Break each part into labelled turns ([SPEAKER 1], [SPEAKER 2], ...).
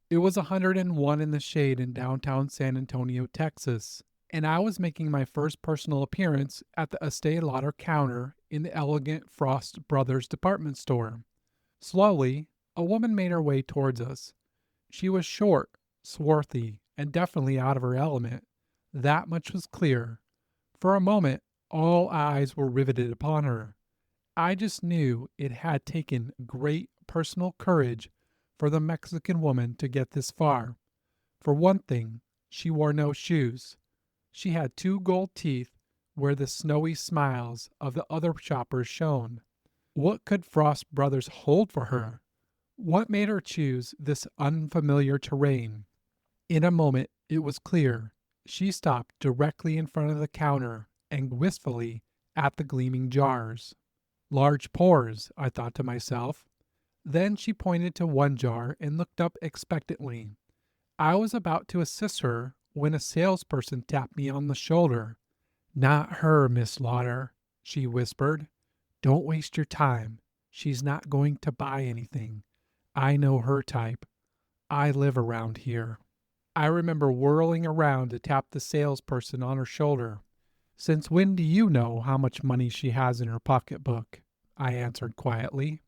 [SPEAKER 1] It was 101 in the shade in downtown San Antonio, Texas, and I was making my first personal appearance at the Estée Lauder counter in the elegant Frost Brothers department store. Slowly, a woman made her way towards us. She was short, swarthy, and definitely out of her element. That much was clear. For a moment, all eyes were riveted upon her. I just knew it had taken great personal courage for the Mexican woman to get this far. For one thing, she wore no shoes. She had two gold teeth where the snowy smiles of the other shoppers shone. What could Frost Brothers hold for her? What made her choose this unfamiliar terrain? In a moment, it was clear. She stopped directly in front of the counter and wistfully at the gleaming jars. Large pores, I thought to myself. Then she pointed to one jar and looked up expectantly. I was about to assist her when a salesperson tapped me on the shoulder. Not her, Miss Lauder, she whispered. Don't waste your time. She's not going to buy anything. I know her type. I live around here. I remember whirling around to tap the salesperson on her shoulder. Since when do you know how much money she has in her pocketbook? I answered quietly.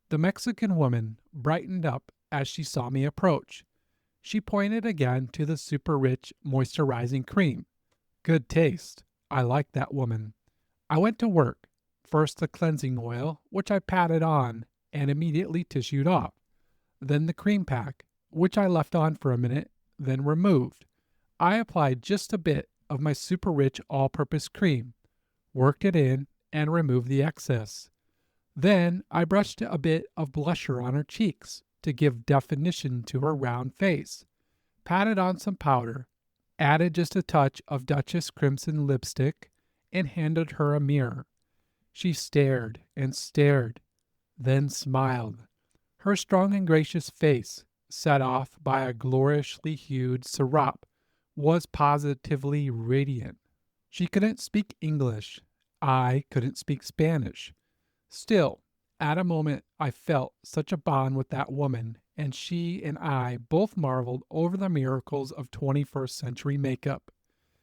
[SPEAKER 1] The Mexican woman brightened up as she saw me approach. She pointed again to the super rich moisturizing cream. Good taste. I like that woman. I went to work. First the cleansing oil, which I patted on and immediately tissued off. Then the cream pack, which I left on for a minute, then removed. I applied just a bit of my super rich all purpose cream, worked it in, and removed the excess. Then I brushed a bit of blusher on her cheeks to give definition to her round face, patted on some powder, added just a touch of Duchess Crimson lipstick, and handed her a mirror. She stared and stared, then smiled. Her strong and gracious face, set off by a gloriously hued sirop, was positively radiant. She couldn't speak English. I couldn't speak Spanish. Still, at a moment I felt such a bond with that woman, and she and I both marveled over the miracles of 21st century makeup.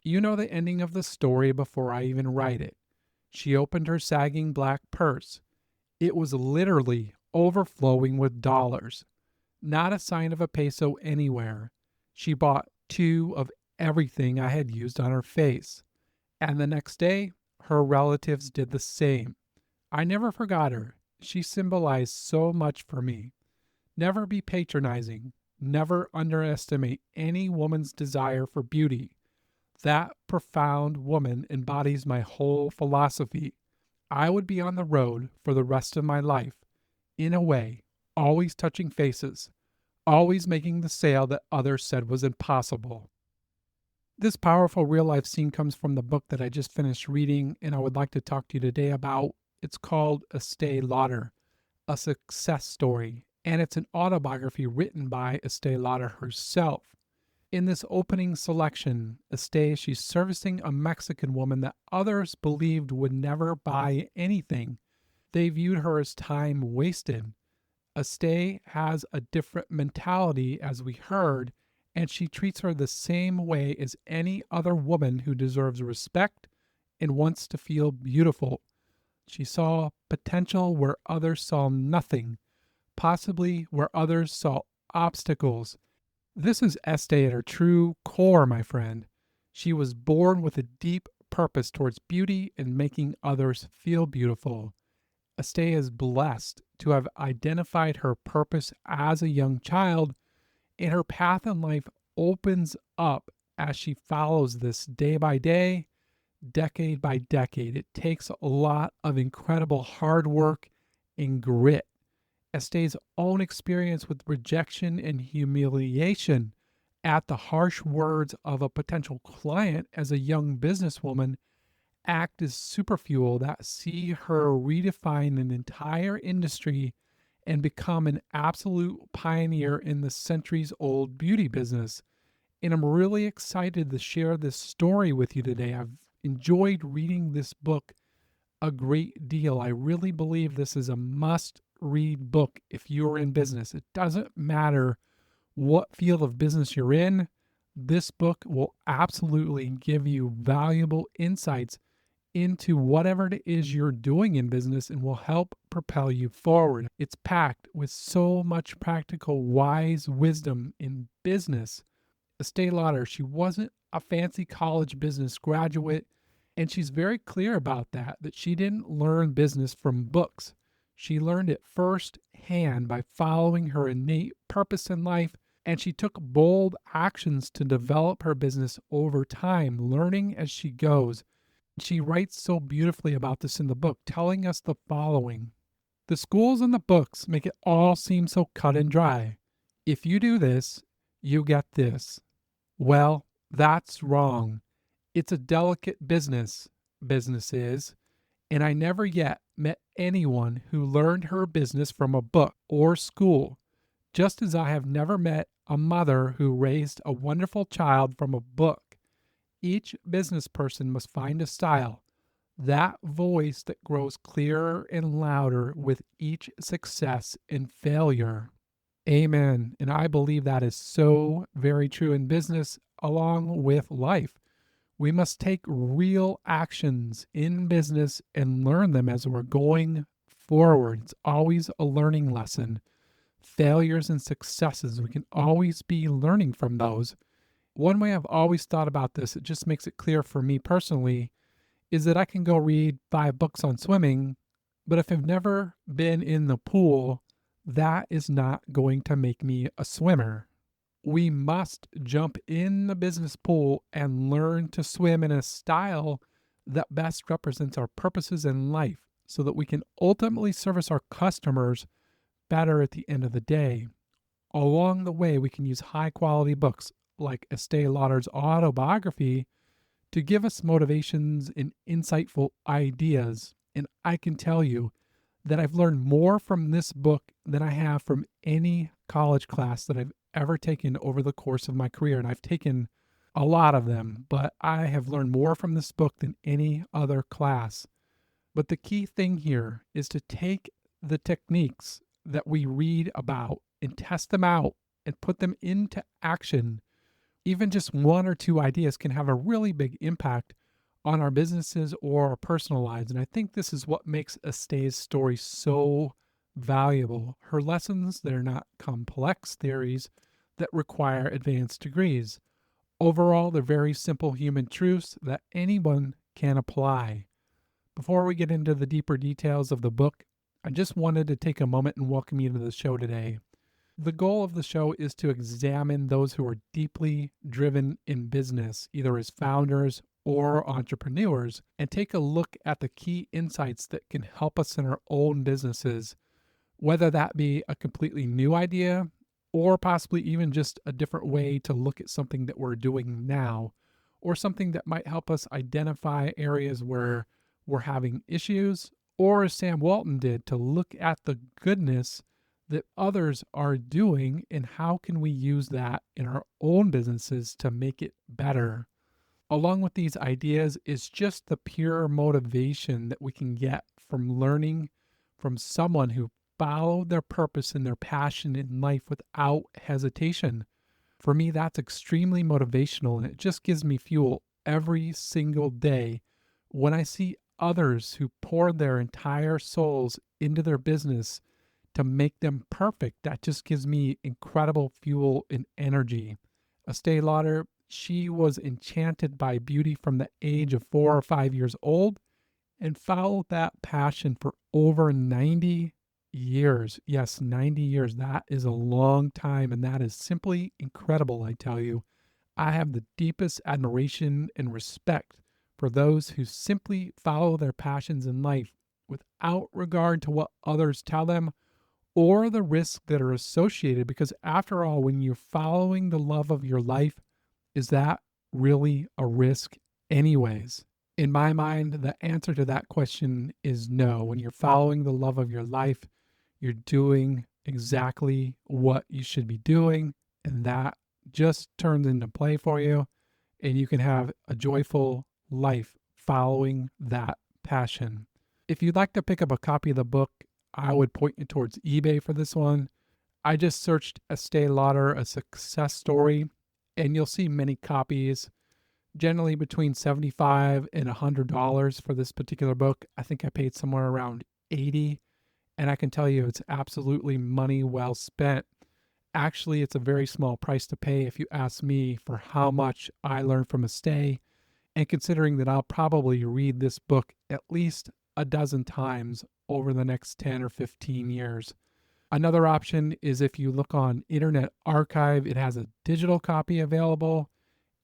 [SPEAKER 1] You know the ending of the story before I even write it. She opened her sagging black purse. It was literally overflowing with dollars. Not a sign of a peso anywhere. She bought two of everything I had used on her face. And the next day, her relatives did the same. I never forgot her. She symbolized so much for me. Never be patronizing. Never underestimate any woman's desire for beauty. That profound woman embodies my whole philosophy. I would be on the road for the rest of my life, in a way, always touching faces, always making the sale that others said was impossible. This powerful real life scene comes from the book that I just finished reading, and I would like to talk to you today about. It's called Estée Lauder, a success story, and it's an autobiography written by Estée Lauder herself. In this opening selection, Estée, she's servicing a Mexican woman that others believed would never buy anything. They viewed her as time wasted. Estée has a different mentality, as we heard, and she treats her the same way as any other woman who deserves respect and wants to feel beautiful. She saw potential where others saw nothing, possibly where others saw obstacles. This is Estée at her true core, my friend. She was born with a deep purpose towards beauty and making others feel beautiful. Estée is blessed to have identified her purpose as a young child, and her path in life opens up as she follows this day by day, decade by decade. It takes a lot of incredible hard work and grit. Estée's own experience with rejection and humiliation at the harsh words of a potential client as a young businesswoman act as superfuel that see her redefine an entire industry and become an absolute pioneer in the centuries old beauty business. And I'm really excited to share this story with you today. I've enjoyed reading this book a great deal. I really believe this is a must read book if you're in business. It doesn't matter what field of business you're in, this book will absolutely give you valuable insights into whatever it is you're doing in business and will help propel you forward. It's packed with so much practical, wise wisdom in business. Estée Lauder, she wasn't a fancy college business graduate, and she's very clear about that she didn't learn business from books. She learned it firsthand by following her innate purpose in life, and she took bold actions to develop her business over time, learning as she goes. She writes so beautifully about this in the book, telling us the following: the schools and the books make it all seem so cut and dry. If you do this, you get this. Well, that's wrong. It's a delicate business, business is, and I never yet met anyone who learned her business from a book or school, just as I have never met a mother who raised a wonderful child from a book. Each business person must find a style, that voice that grows clearer and louder with each success and failure. Amen. And I believe that is so very true in business along with life. We must take real actions in business and learn them as we're going forward. It's always a learning lesson. Failures and successes, we can always be learning from those. One way I've always thought about this, it just makes it clear for me personally, is that I can go read 5 books on swimming, but if I've never been in the pool, that is not going to make me a swimmer. We must jump in the business pool and learn to swim in a style that best represents our purposes in life so that we can ultimately service our customers better at the end of the day. Along the way, we can use high quality books like Estee Lauder's autobiography to give us motivations and insightful ideas. And I can tell you that I've learned more from this book than I have from any college class that I've ever taken over the course of my career. And I've taken a lot of them, but I have learned more from this book than any other class. But the key thing here is to take the techniques that we read about and test them out and put them into action. Even just 1 or 2 ideas can have a really big impact on our businesses or our personal lives. And I think this is what makes Estée's story so valuable. Her lessons, they're not complex theories that require advanced degrees. Overall, they're very simple human truths that anyone can apply. Before we get into the deeper details of the book, I just wanted to take a moment and welcome you to the show today. The goal of the show is to examine those who are deeply driven in business, either as founders or entrepreneurs, and take a look at the key insights that can help us in our own businesses, whether that be a completely new idea or possibly even just a different way to look at something that we're doing now, or something that might help us identify areas where we're having issues, or as Sam Walton did, to look at the goodness that others are doing and how can we use that in our own businesses to make it better. Along with these ideas is just the pure motivation that we can get from learning from someone who followed their purpose and their passion in life without hesitation. For me, that's extremely motivational, and it just gives me fuel every single day when I see others who pour their entire souls into their business to make them perfect. That just gives me incredible fuel and energy. Estée Lauder, she was enchanted by beauty from the age of 4 or 5 years old and followed that passion for over 90 years. Yes, 90 years. That is a long time, and that is simply incredible, I tell you. I have the deepest admiration and respect for those who simply follow their passions in life without regard to what others tell them or the risks that are associated. Because after all, when you're following the love of your life, is that really a risk anyways? In my mind, the answer to that question is no. When you're following the love of your life, you're doing exactly what you should be doing, and that just turns into play for you, and you can have a joyful life following that passion. If you'd like to pick up a copy of the book, I would point you towards eBay for this one. I just searched Estée Lauder, a success story, and you'll see many copies, generally between $75 and $100 for this particular book. I think I paid somewhere around 80, and I can tell you it's absolutely money well spent. Actually, it's a very small price to pay if you ask me for how much I learned from Estée, and considering that I'll probably read this book at least a dozen times over the next 10 or 15 years. Another option is if you look on Internet Archive, it has a digital copy available.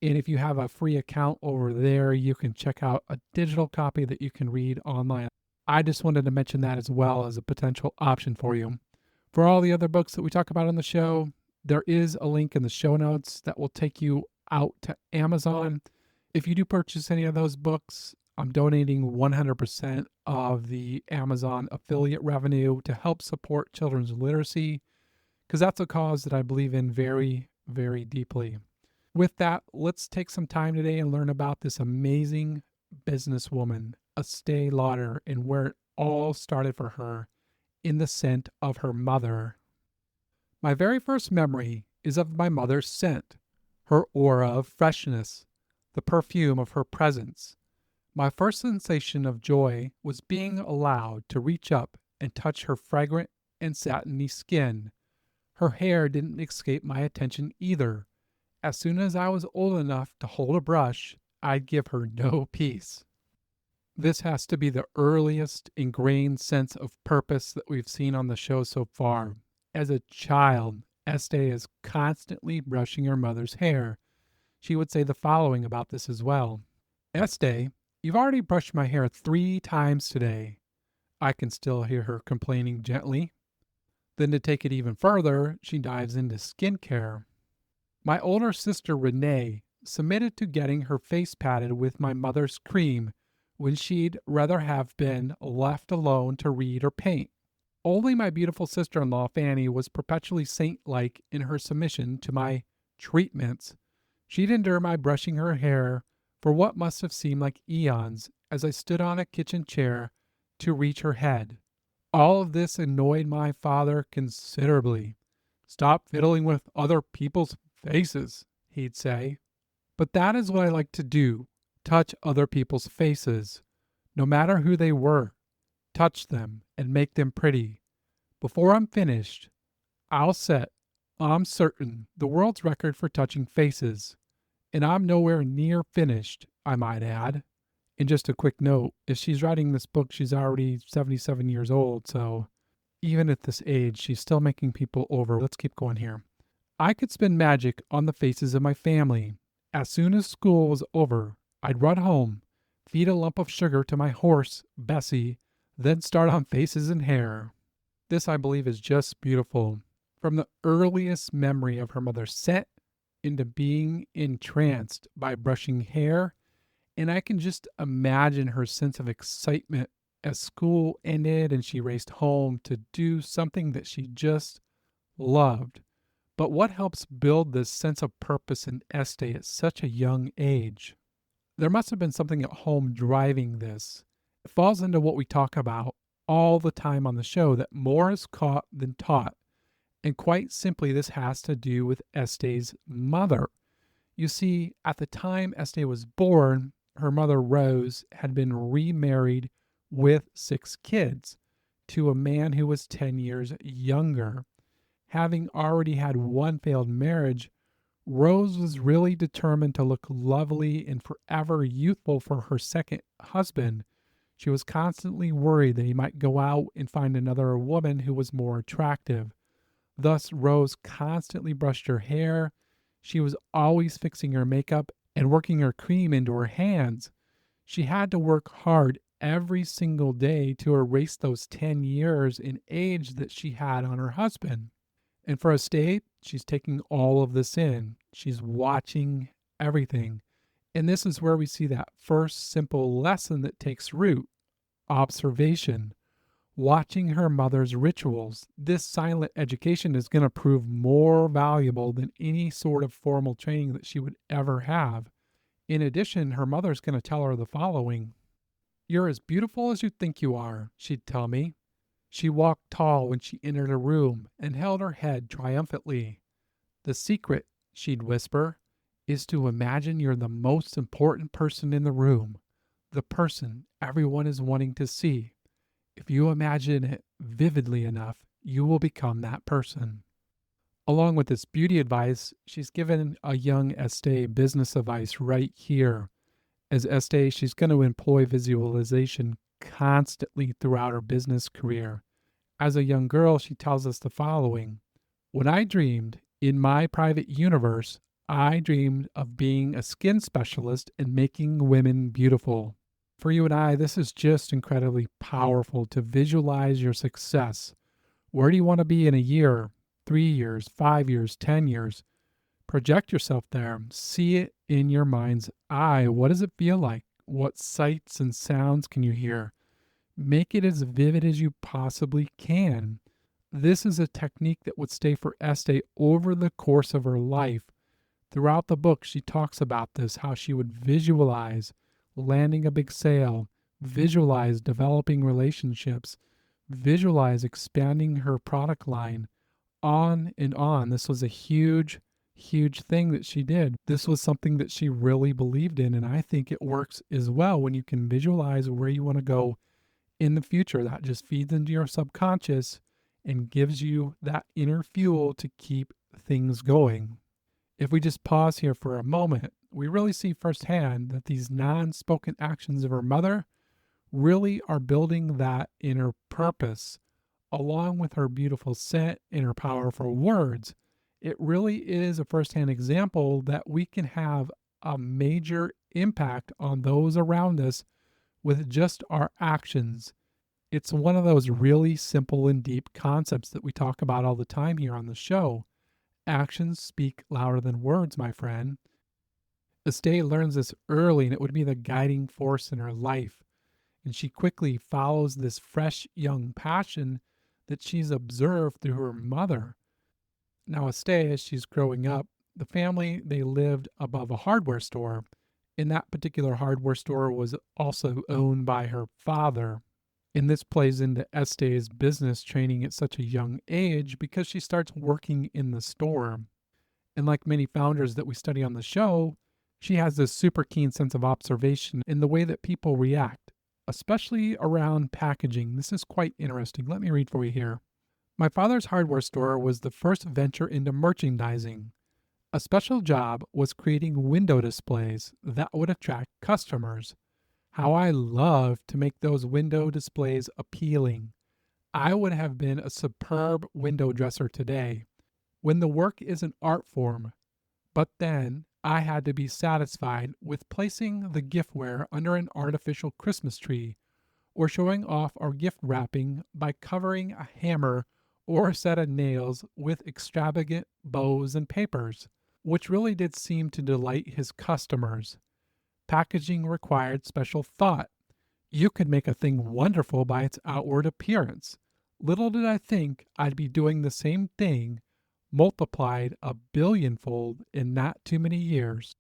[SPEAKER 1] And if you have a free account over there, you can check out a digital copy that you can read online. I just wanted to mention that as well as a potential option for you. For all the other books that we talk about on the show, there is a link in the show notes that will take you out to Amazon. If you do purchase any of those books, I'm donating 100% of the Amazon affiliate revenue to help support children's literacy, because that's a cause that I believe in very, very deeply. With that, let's take some time today and learn about this amazing businesswoman, Estée Lauder, and where it all started for her in the scent of her mother. My very first memory is of my mother's scent, her aura of freshness, the perfume of her presence. My first sensation of joy was being allowed to reach up and touch her fragrant and satiny skin. Her hair didn't escape my attention either. As soon as I was old enough to hold a brush, I'd give her no peace. This has to be the earliest ingrained sense of purpose that we've seen on the show so far. As a child, Estée is constantly brushing her mother's hair. She would say the following about this as well. Estée, you've already brushed my hair 3 times today. I can still hear her complaining gently. Then to take it even further, she dives into skincare. My older sister Renee submitted to getting her face patted with my mother's cream when she'd rather have been left alone to read or paint. Only my beautiful sister-in-law Fanny was perpetually saint-like in her submission to my treatments. She'd endure my brushing her hair for what must have seemed like eons as I stood on a kitchen chair to reach her head. All of this annoyed my father considerably. Stop fiddling with other people's faces, he'd say. But that is what I like to do, touch other people's faces, no matter who they were. Touch them and make them pretty. Before I'm finished, I'll set, I'm certain, the world's record for touching faces. And I'm nowhere near finished, I might add. And just a quick note, if she's writing this book, she's already 77 years old, so even at this age, she's still making people over. Let's keep going here. I could spin magic on the faces of my family. As soon as school was over, I'd run home, feed a lump of sugar to my horse, Bessie, then start on faces and hair. This, I believe, is just beautiful. From the earliest memory of her mother's scent into being entranced by brushing hair, and I can just imagine her sense of excitement as school ended and she raced home to do something that she just loved. But what helps build this sense of purpose in Estée at such a young age? There must have been something at home driving this. It falls into what we talk about all the time on the show, that more is caught than taught. And quite simply, this has to do with Estée's mother. You see, at the time Estée was born, her mother Rose had been remarried with 6 kids to a man who was 10 years younger. Having already had one failed marriage, Rose was really determined to look lovely and forever youthful for her second husband. She was constantly worried that he might go out and find another woman who was more attractive. Thus, Rose constantly brushed her hair. She was always fixing her makeup and working her cream into her hands. She had to work hard every single day to erase those 10 years in age that she had on her husband. And for Estée, she's taking all of this in. She's watching everything. And this is where we see that first simple lesson that takes root: observation. Watching her mother's rituals. This silent education is going to prove more valuable than any sort of formal training that she would ever have. In addition, her mother's going to tell her the following. You're as beautiful as you think you are, she'd tell me. She walked tall when she entered a room and held her head triumphantly. The secret, she'd whisper, is to imagine you're the most important person in the room, the person everyone is wanting to see. If you imagine it vividly enough, you will become that person. Along with this beauty advice, she's given a young Estee business advice right here. As Estee, she's going to employ visualization constantly throughout her business career. As a young girl, she tells us the following: when I dreamed in my private universe, I dreamed of being a skin specialist and making women beautiful. For you and I, this is just incredibly powerful to visualize your success. Where do you want to be in a year, 3 years, 5 years, 10 years? Project yourself there. See it in your mind's eye. What does it feel like? What sights and sounds can you hear? Make it as vivid as you possibly can. This is a technique that would stay for Estee over the course of her life. Throughout the book, she talks about this, how she would visualize landing a big sale, visualize developing relationships, visualize expanding her product line, on and on. This was a huge, huge thing that she did. This was something that she really believed in, and I think it works as well when you can visualize where you want to go in the future. That just feeds into your subconscious and gives you that inner fuel to keep things going. If we just pause here for a moment, we really see firsthand that these non spoken actions of her mother really are building that inner purpose. Along with her beautiful scent and her powerful words, it really is a firsthand example that we can have a major impact on those around us with just our actions. It's one of those really simple and deep concepts that we talk about all the time here on the show. Actions speak louder than words, my friend. Estee learns this early, and it would be the guiding force in her life. And she quickly follows this fresh young passion that she's observed through her mother. Now, Estee, as she's growing up, the family, they lived above a hardware store, and that particular hardware store was also owned by her father. And this plays into Estee's business training at such a young age because she starts working in the store. And like many founders that we study on the show, she has this super keen sense of observation in the way that people react, especially around packaging. This is quite interesting. Let me read for you here. My father's hardware store was the first venture into merchandising. A special job was creating window displays that would attract customers. How I loved to make those window displays appealing. I would have been a superb window dresser today. When the work is an art form, but then I had to be satisfied with placing the giftware under an artificial Christmas tree or showing off our gift wrapping by covering a hammer or a set of nails with extravagant bows and papers, which really did seem to delight his customers. Packaging required special thought. You could make a thing wonderful by its outward appearance. Little did I think I'd be doing the same thing, multiplied a billionfold in not too many years.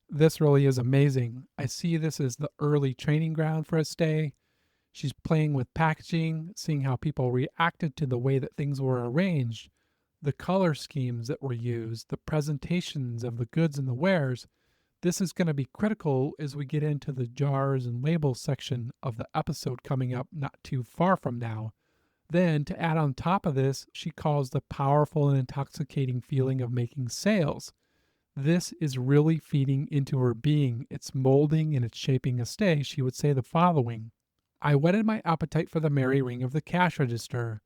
[SPEAKER 1] This really is amazing. I see this as the early training ground for Estee. She's playing with packaging, seeing how people reacted to the way that things were arranged, the color schemes that were used, the presentations of the goods and the wares. This is going to be critical as we get into the jars and labels section of the episode coming up not too far from now. Then, to add on top of this, she calls the powerful and intoxicating feeling of making sales. This is really feeding into her being. It's molding and it's shaping Estee. She would say the following: I whetted my appetite for the merry ring of the cash register.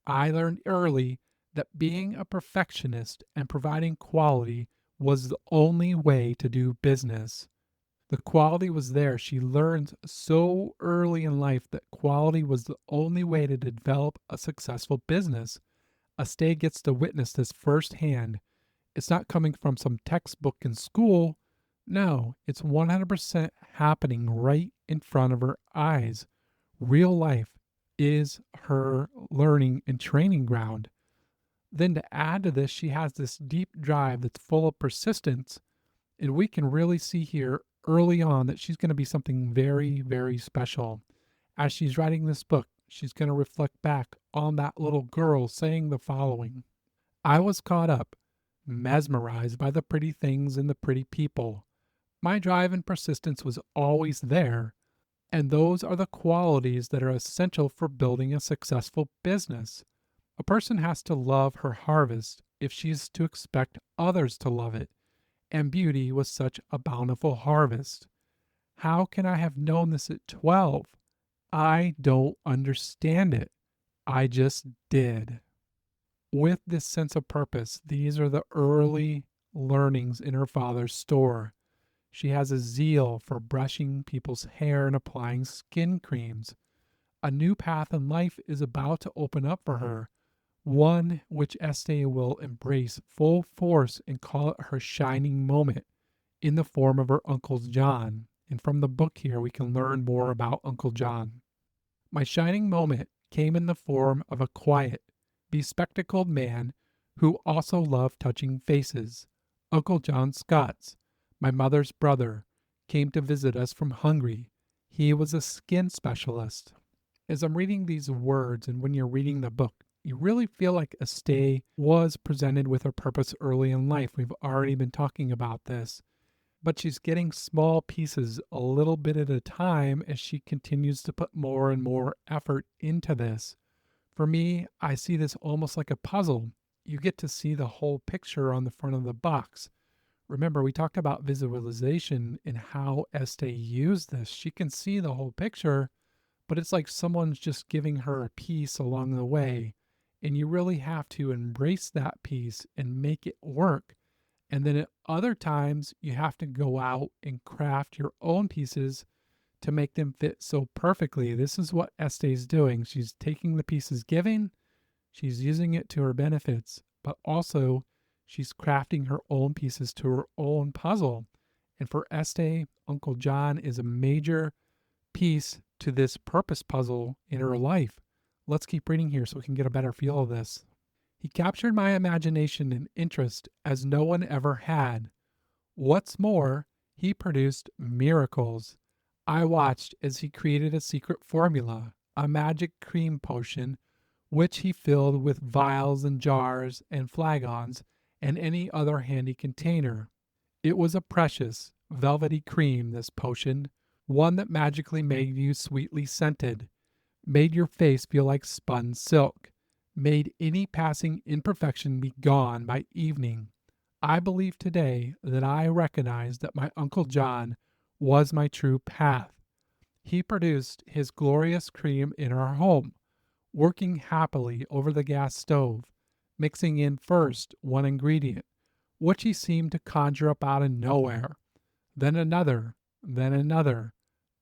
[SPEAKER 1] I learned early that being a perfectionist and providing quality was the only way to do business. The quality was there. She learned so early in life that quality was the only way to develop a successful business. Estee gets to witness this firsthand. It's not coming from some textbook in school. No, it's 100% happening right in front of her eyes. Real life is her learning and training ground. Then to add to this, she has this deep drive that's full of persistence. And we can really see here early on that she's going to be something very, very special. As she's writing this book, she's going to reflect back on that little girl saying the following: I was caught up, mesmerized by the pretty things and the pretty people. My drive and persistence was always there, and those are the qualities that are essential for building a successful business. A person has to love her harvest if she is to expect others to love it, and beauty was such a bountiful harvest. How can I have known this at 12? I don't understand it. I just did. With this sense of purpose, these are the early learnings in her father's store. She has a zeal for brushing people's hair and applying skin creams. A new path in life is about to open up for her, one which Estee will embrace full force and call it her shining moment in the form of her Uncle John. And from the book here, we can learn more about Uncle John. My shining moment came in the form of a quiet, bespectacled man who also loved touching faces. Uncle John Scott's, my mother's brother, came to visit us from Hungary. He was a skin specialist. As I'm reading these words, and when you're reading the book, you really feel like Estee was presented with her purpose early in life. We've already been talking about this, but she's getting small pieces a little bit at a time as she continues to put more and more effort into this. For me, I see this almost like a puzzle. You get to see the whole picture on the front of the box. Remember, we talked about visualization and how Estee used this. She can see the whole picture, but it's like someone's just giving her a piece along the way. And you really have to embrace that piece and make it work. And then at other times, you have to go out and craft your own pieces to make them fit so perfectly. This is what Estee's doing. She's taking the pieces given, she's using it to her benefits, but also she's crafting her own pieces to her own puzzle. And for Estee, Uncle John is a major piece to this purpose puzzle in her life. Let's keep reading here so we can get a better feel of this. He captured my imagination and interest as no one ever had. What's more, he produced miracles. I watched as he created a secret formula, a magic cream potion, which he filled with vials and jars and flagons and any other handy container. It was a precious, velvety cream, this potion, one that magically made you sweetly scented, made your face feel like spun silk, made any passing imperfection be gone by evening. I believe today that I recognize that my Uncle John was my true path. He produced his glorious cream in our home, working happily over the gas stove, mixing in first one ingredient, which he seemed to conjure up out of nowhere, then another, then another.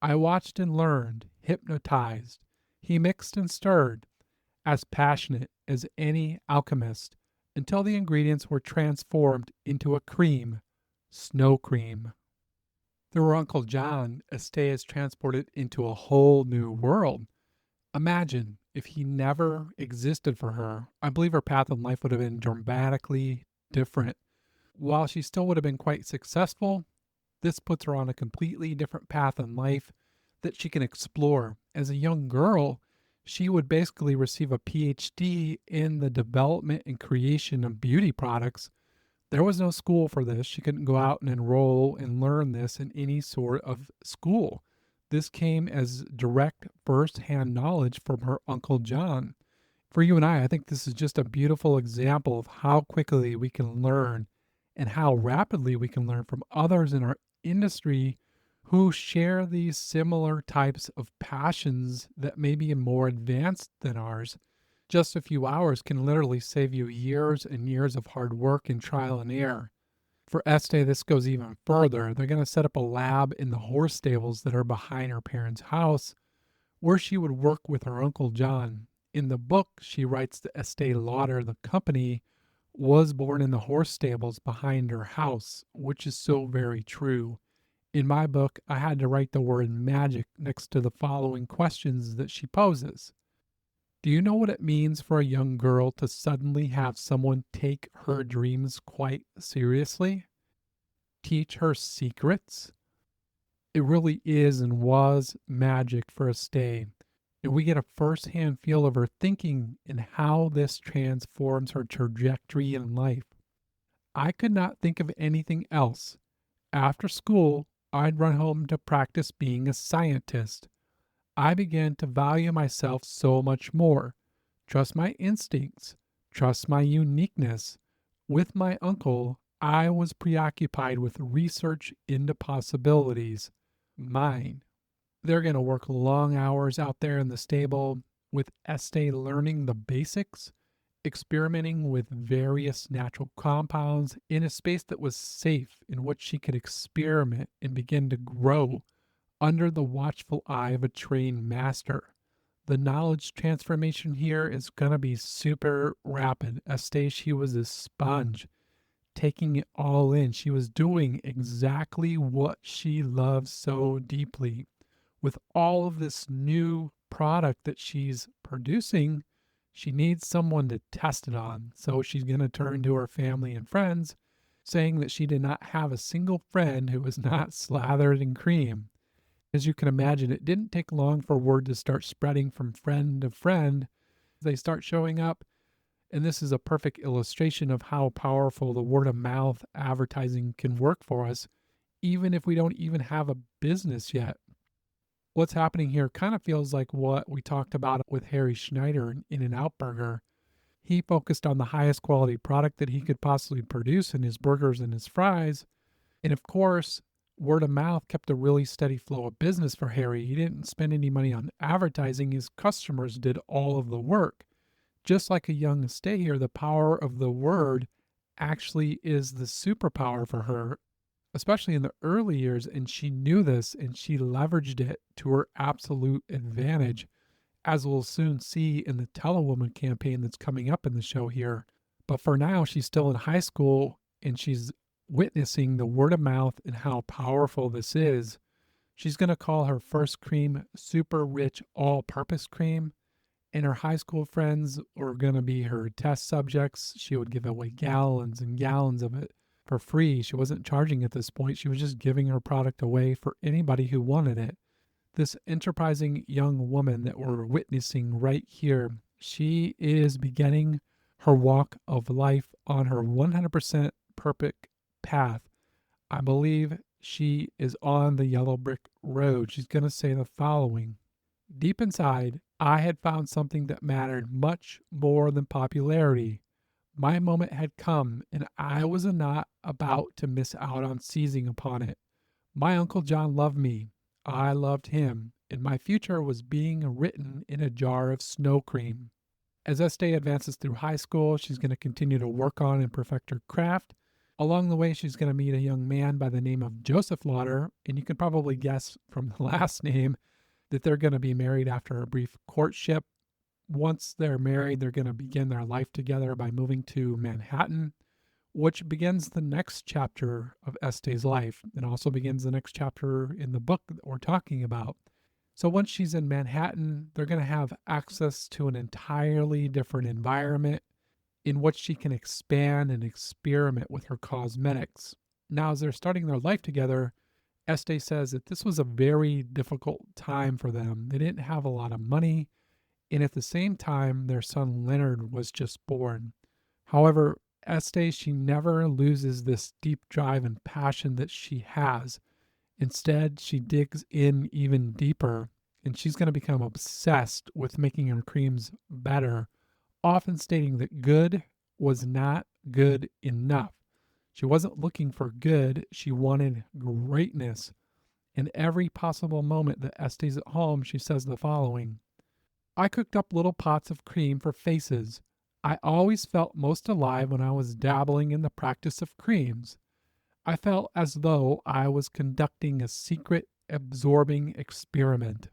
[SPEAKER 1] I watched and learned, hypnotized. He mixed and stirred, as passionate as any alchemist, until the ingredients were transformed into a cream, snow cream. Through Uncle John, Estee is transported into a whole new world. Imagine if he never existed for her. I believe her path in life would have been dramatically different. While she still would have been quite successful, this puts her on a completely different path in life that she can explore. As a young girl, she would basically receive a PhD in the development and creation of beauty products. There was no school for this. She couldn't go out and enroll and learn this in any sort of school. This came as direct first-hand knowledge from her Uncle John. For you and I think this is just a beautiful example of how quickly we can learn and how rapidly we can learn from others in our industry who share these similar types of passions that may be more advanced than ours. Just a few hours can literally save you years and years of hard work and trial and error. For Estee, this goes even further. They're going to set up a lab in the horse stables that are behind her parents' house where she would work with her Uncle John. In the book, she writes that Estee Lauder, the company, was born in the horse stables behind her house, which is so very true. In my book, I had to write the word magic next to the following questions that she poses. Do you know what it means for a young girl to suddenly have someone take her dreams quite seriously? Teach her secrets? It really is and was magic for Estee. And we get a first-hand feel of her thinking and how this transforms her trajectory in life. I could not think of anything else. After school, I'd run home to practice being a scientist. I began to value myself so much more, trust my instincts, trust my uniqueness. With my uncle, I was preoccupied with research into possibilities, mine. They're going to work long hours out there in the stable with Estee learning the basics, experimenting with various natural compounds in a space that was safe in which she could experiment and begin to grow under the watchful eye of a trained master. The knowledge transformation here is going to be super rapid. Estee, she was a sponge, taking it all in. She was doing exactly what she loves so deeply. With all of this new product that she's producing, she needs someone to test it on. So she's going to turn to her family and friends, saying that she did not have a single friend who was not slathered in cream. As you can imagine, it didn't take long for word to start spreading from friend to friend. They start showing up, and this is a perfect illustration of how powerful the word of mouth advertising can work for us, even if we don't even have a business yet. What's happening here kind of feels like what we talked about with Harry Schneider in In-N-Out Burger. He focused on the highest quality product that he could possibly produce in his burgers and his fries. And of course, word of mouth kept a really steady flow of business for Harry. He didn't spend any money on advertising, his customers did all of the work. Just like a young stay here, the power of the word actually is the superpower for her, especially in the early years. And she knew this and she leveraged it to her absolute advantage, as we'll soon see in the Telewoman campaign that's coming up in the show here. But for now, she's still in high school and she's witnessing the word of mouth and how powerful this is. She's going to call her first cream super rich all purpose cream. And her high school friends were going to be her test subjects. She would give away gallons and gallons of it for free. She wasn't charging at this point. She was just giving her product away for anybody who wanted it. This enterprising young woman that we're witnessing right here, she is beginning her walk of life on her 100% perfect path. I believe she is on the yellow brick road. She's going to say the following: deep inside, I had found something that mattered much more than popularity. My moment had come, and I was not about to miss out on seizing upon it. My Uncle John loved me. I loved him, and my future was being written in a jar of snow cream. As Estee advances through high school, she's going to continue to work on and perfect her craft. Along the way, she's going to meet a young man by the name of Joseph Lauder, and you can probably guess from the last name that they're going to be married after a brief courtship. Once they're married, they're going to begin their life together by moving to Manhattan, which begins the next chapter of Estee's life and also begins the next chapter in the book that we're talking about. So once she's in Manhattan, they're going to have access to an entirely different environment in which she can expand and experiment with her cosmetics. Now, as they're starting their life together, Estee says that this was a very difficult time for them. They didn't have a lot of money, and at the same time, their son Leonard was just born. However, Estee, she never loses this deep drive and passion that she has. Instead, she digs in even deeper, and she's going to become obsessed with making her creams better, often stating that good was not good enough. She wasn't looking for good, she wanted greatness. In every possible moment that Estee's at home, she says the following: I cooked up little pots of cream for faces. I always felt most alive when I was dabbling in the practice of creams. I felt as though I was conducting a secret, absorbing experiment.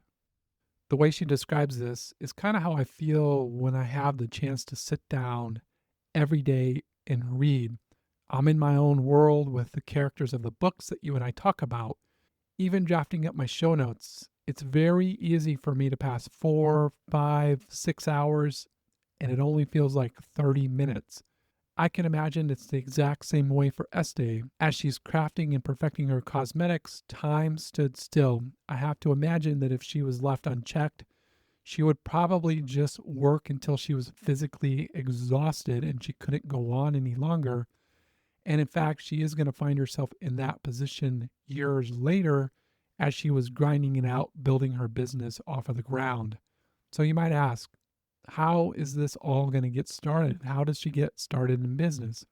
[SPEAKER 1] The way she describes this is kind of how I feel when I have the chance to sit down every day and read. I'm in my own world with the characters of the books that you and I talk about. Even drafting up my show notes, it's very easy for me to pass 4, 5, 6 hours, and it only feels like 30 minutes. I can imagine it's the exact same way for Estee. As she's crafting and perfecting her cosmetics, time stood still. I have to imagine that if she was left unchecked, She would probably just work until she was physically exhausted and she couldn't go on any longer. And in fact, she is going to find herself in that position years later as she was grinding it out, building her business off of the ground. So you might ask, how is this all going to get started? How does she get started in business?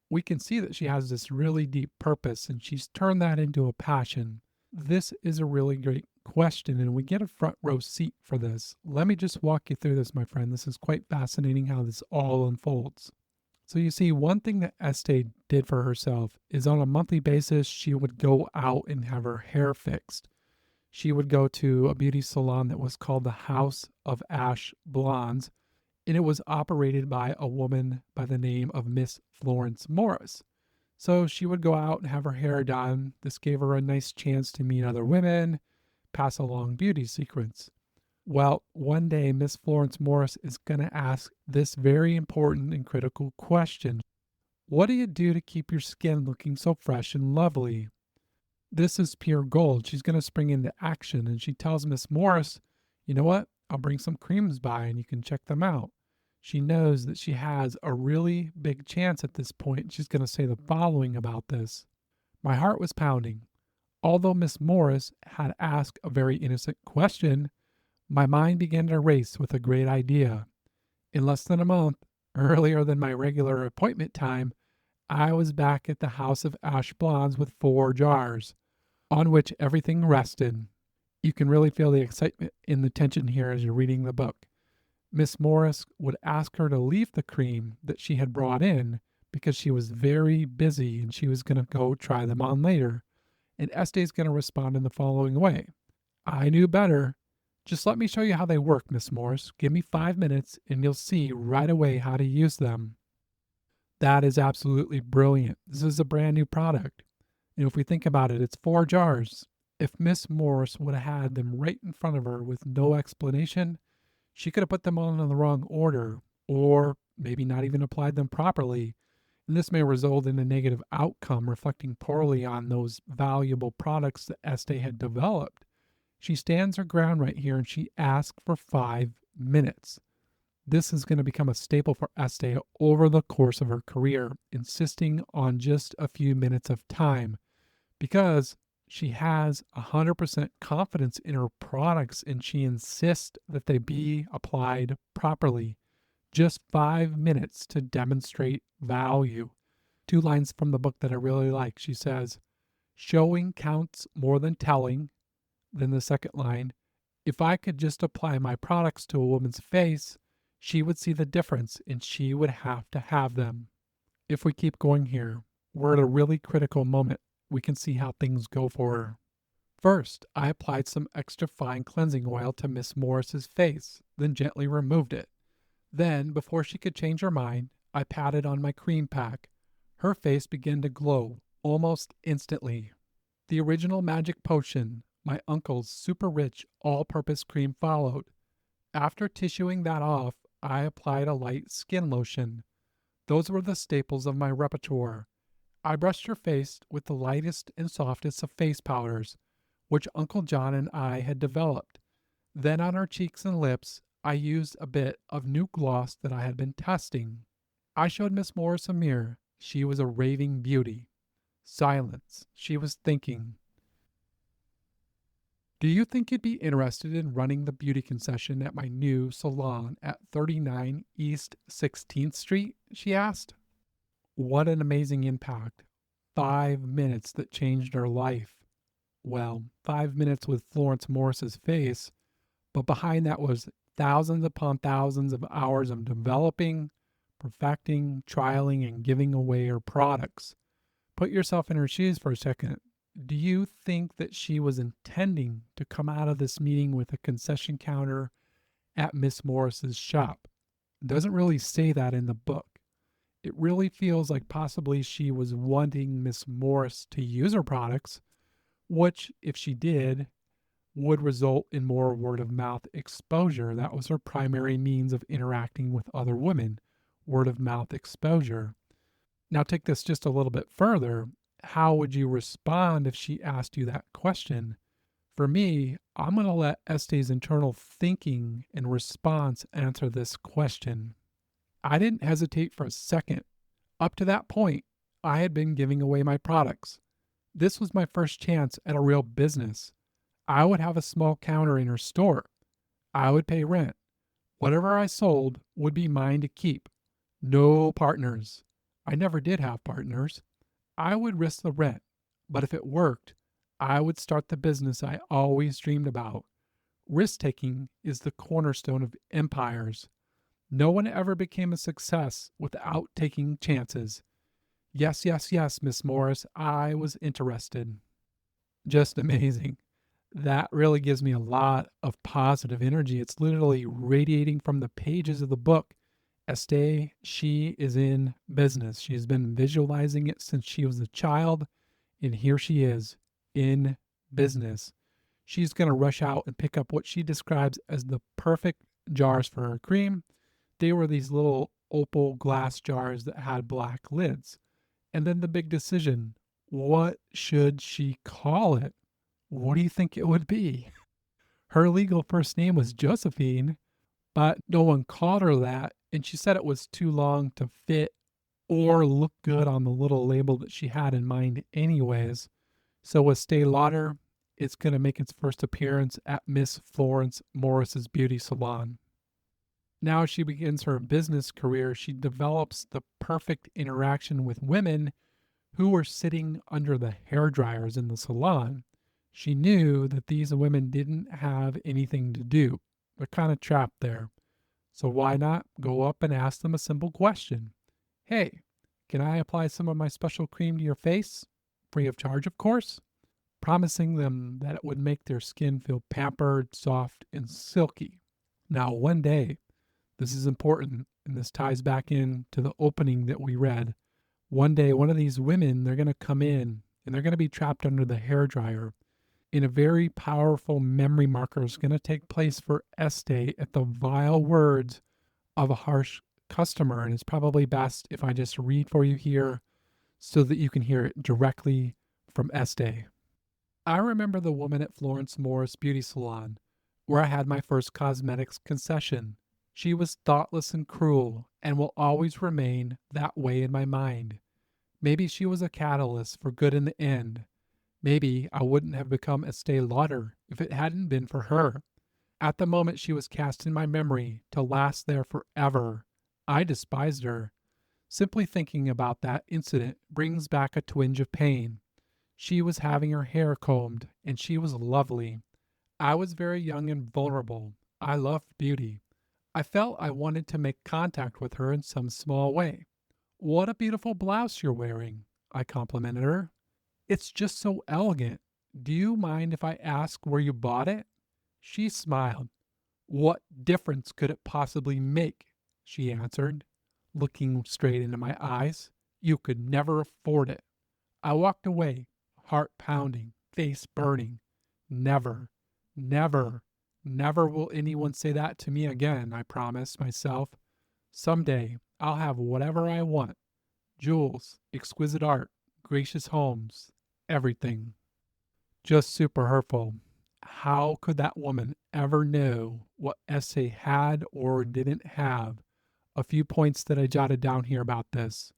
[SPEAKER 1] We can see that she has this really deep purpose and she's turned that into a passion. This is a really great question, and we get a front row seat for this. Let me just walk you through this, my friend. This is quite fascinating how this all unfolds. So, you see, one thing that Estee did for herself is on a monthly basis, she would go out and have her hair fixed. She would go to a beauty salon that was called the House of Ash Blondes, and it was operated by a woman by the name of Miss Florence Morris. So she would go out and have her hair done. This gave her a nice chance to meet other women, pass along beauty secrets. Well, one day Miss Florence Morris is going to ask this very important and critical question. What do you do to keep your skin looking so fresh and lovely? This is pure gold. She's going to spring into action and she tells Miss Morris, you know what? I'll bring some creams by and you can check them out. She knows that she has a really big chance at this point. She's going to say the following about this. My heart was pounding. Although Miss Morris had asked a very innocent question, my mind began to race with a great idea. In less than a month, earlier than my regular appointment time, I was back at the House of Ash Blondes with 4 jars, on which everything rested. You can really feel the excitement and the tension here as you're reading the book. Miss Morris would ask her to leave the cream that she had brought in because she was very busy and she was going to go try them on later. And Este's going to respond in the following way. I knew better. Just let me show you how they work, Miss Morris. Give me 5 minutes and you'll see right away how to use them. That is absolutely brilliant. This is a brand new product. And if we think about it, it's 4 jars. If Miss Morris would have had them right in front of her with no explanation, she could have put them on in the wrong order, or maybe not even applied them properly. And this may result in a negative outcome, reflecting poorly on those valuable products that Estee had developed. She stands her ground right here and she asks for 5 minutes. This is going to become a staple for Estee over the course of her career, insisting on just a few minutes of time because she has 100% confidence in her products and she insists that they be applied properly. Just 5 minutes to demonstrate value. 2 lines from the book that I really like. She says, showing counts more than telling. Then the second line, if I could just apply my products to a woman's face, she would see the difference and she would have to have them. If we keep going here, we're at a really critical moment. We can see how things go for her. First, I applied some extra fine cleansing oil to Miss Morris's face, then gently removed it. Then, before she could change her mind, I patted on my cream pack. Her face began to glow almost instantly. The original magic potion, my uncle's super rich all-purpose cream, followed. After tissuing that off, I applied a light skin lotion. Those were the staples of my repertoire. I brushed her face with the lightest and softest of face powders, which Uncle John and I had developed. Then on her cheeks and lips, I used a bit of new gloss that I had been testing. I showed Miss Morris a mirror. She was a raving beauty. Silence. She was thinking. Do you think you'd be interested in running the beauty concession at my new salon at 39 East 16th Street? She asked. What an amazing impact. 5 minutes that changed her life. Well, 5 minutes with Florence Morris's face, but behind that was thousands upon thousands of hours of developing, perfecting, trialing, and giving away her products. Put yourself in her shoes for a second. Do you think that she was intending to come out of this meeting with a concession counter at Miss Morris's shop? It doesn't really say that in the book. It really feels like possibly she was wanting Miss Morris to use her products, which, if she did, would result in more word of mouth exposure. That was her primary means of interacting with other women, word of mouth exposure. Now, take this just a little bit further. How would you respond if she asked you that question? For me, I'm going to let Este's internal thinking and response answer this question. I didn't hesitate for a second. Up to that point, I had been giving away my products. This was my first chance at a real business. I would have a small counter in her store. I would pay rent. Whatever I sold would be mine to keep. No partners. I never did have partners. I would risk the rent, but if it worked, I would start the business I always dreamed about. Risk taking is the cornerstone of empires. No one ever became a success without taking chances. Yes, yes, yes, Miss Morris, I was interested. Just amazing. That really gives me a lot of positive energy. It's literally radiating from the pages of the book. Estee, she is in business. She's been visualizing it since she was a child, and here she is in business. She's going to rush out and pick up what she describes as the perfect jars for her cream. They were these little opal glass jars that had black lids. And then the big decision, what should she call it? What do you think it would be? Her legal first name was Josephine, but no one called her that, and she said it was too long to fit or look good on the little label that she had in mind, anyways. So with Estee Lauder, it's going to make its first appearance at Miss Florence Morris's beauty salon. Now she begins her business career. She develops the perfect interaction with women who were sitting under the hair dryers in the salon. She knew that these women didn't have anything to do. They're kind of trapped there. So why not go up and ask them a simple question? Hey, can I apply some of my special cream to your face? Free of charge, of course. Promising them that it would make their skin feel pampered, soft, and silky. Now, one day, this is important, and this ties back in to the opening that we read. One day, one of these women, they're going to come in and they're going to be trapped under the hair dryer. And a very powerful memory marker is going to take place for Estee at the vile words of a harsh customer. And it's probably best if I just read for you here so that you can hear it directly from Estee. I remember the woman at Florence Morris Beauty Salon, where I had my first cosmetics concession. She was thoughtless and cruel, and will always remain that way in my mind. Maybe she was a catalyst for good in the end. Maybe I wouldn't have become Estee Lauder if it hadn't been for her. At the moment, she was cast in my memory to last there forever. I despised her. Simply thinking about that incident brings back a twinge of pain. She was having her hair combed, and she was lovely. I was very young and vulnerable. I loved beauty. I felt I wanted to make contact with her in some small way. What a beautiful blouse you're wearing, I complimented her. It's just so elegant. Do you mind if I ask where you bought it? She smiled. What difference could it possibly make? She answered, looking straight into my eyes. You could never afford it. I walked away, heart pounding, face burning. Never, never, never will anyone say that to me again, I promised myself. Someday I'll have whatever I want. Jewels, exquisite art, gracious homes, everything. Just super hurtful. How could that woman ever know what Essay had or didn't have? A few points that I jotted down here about this.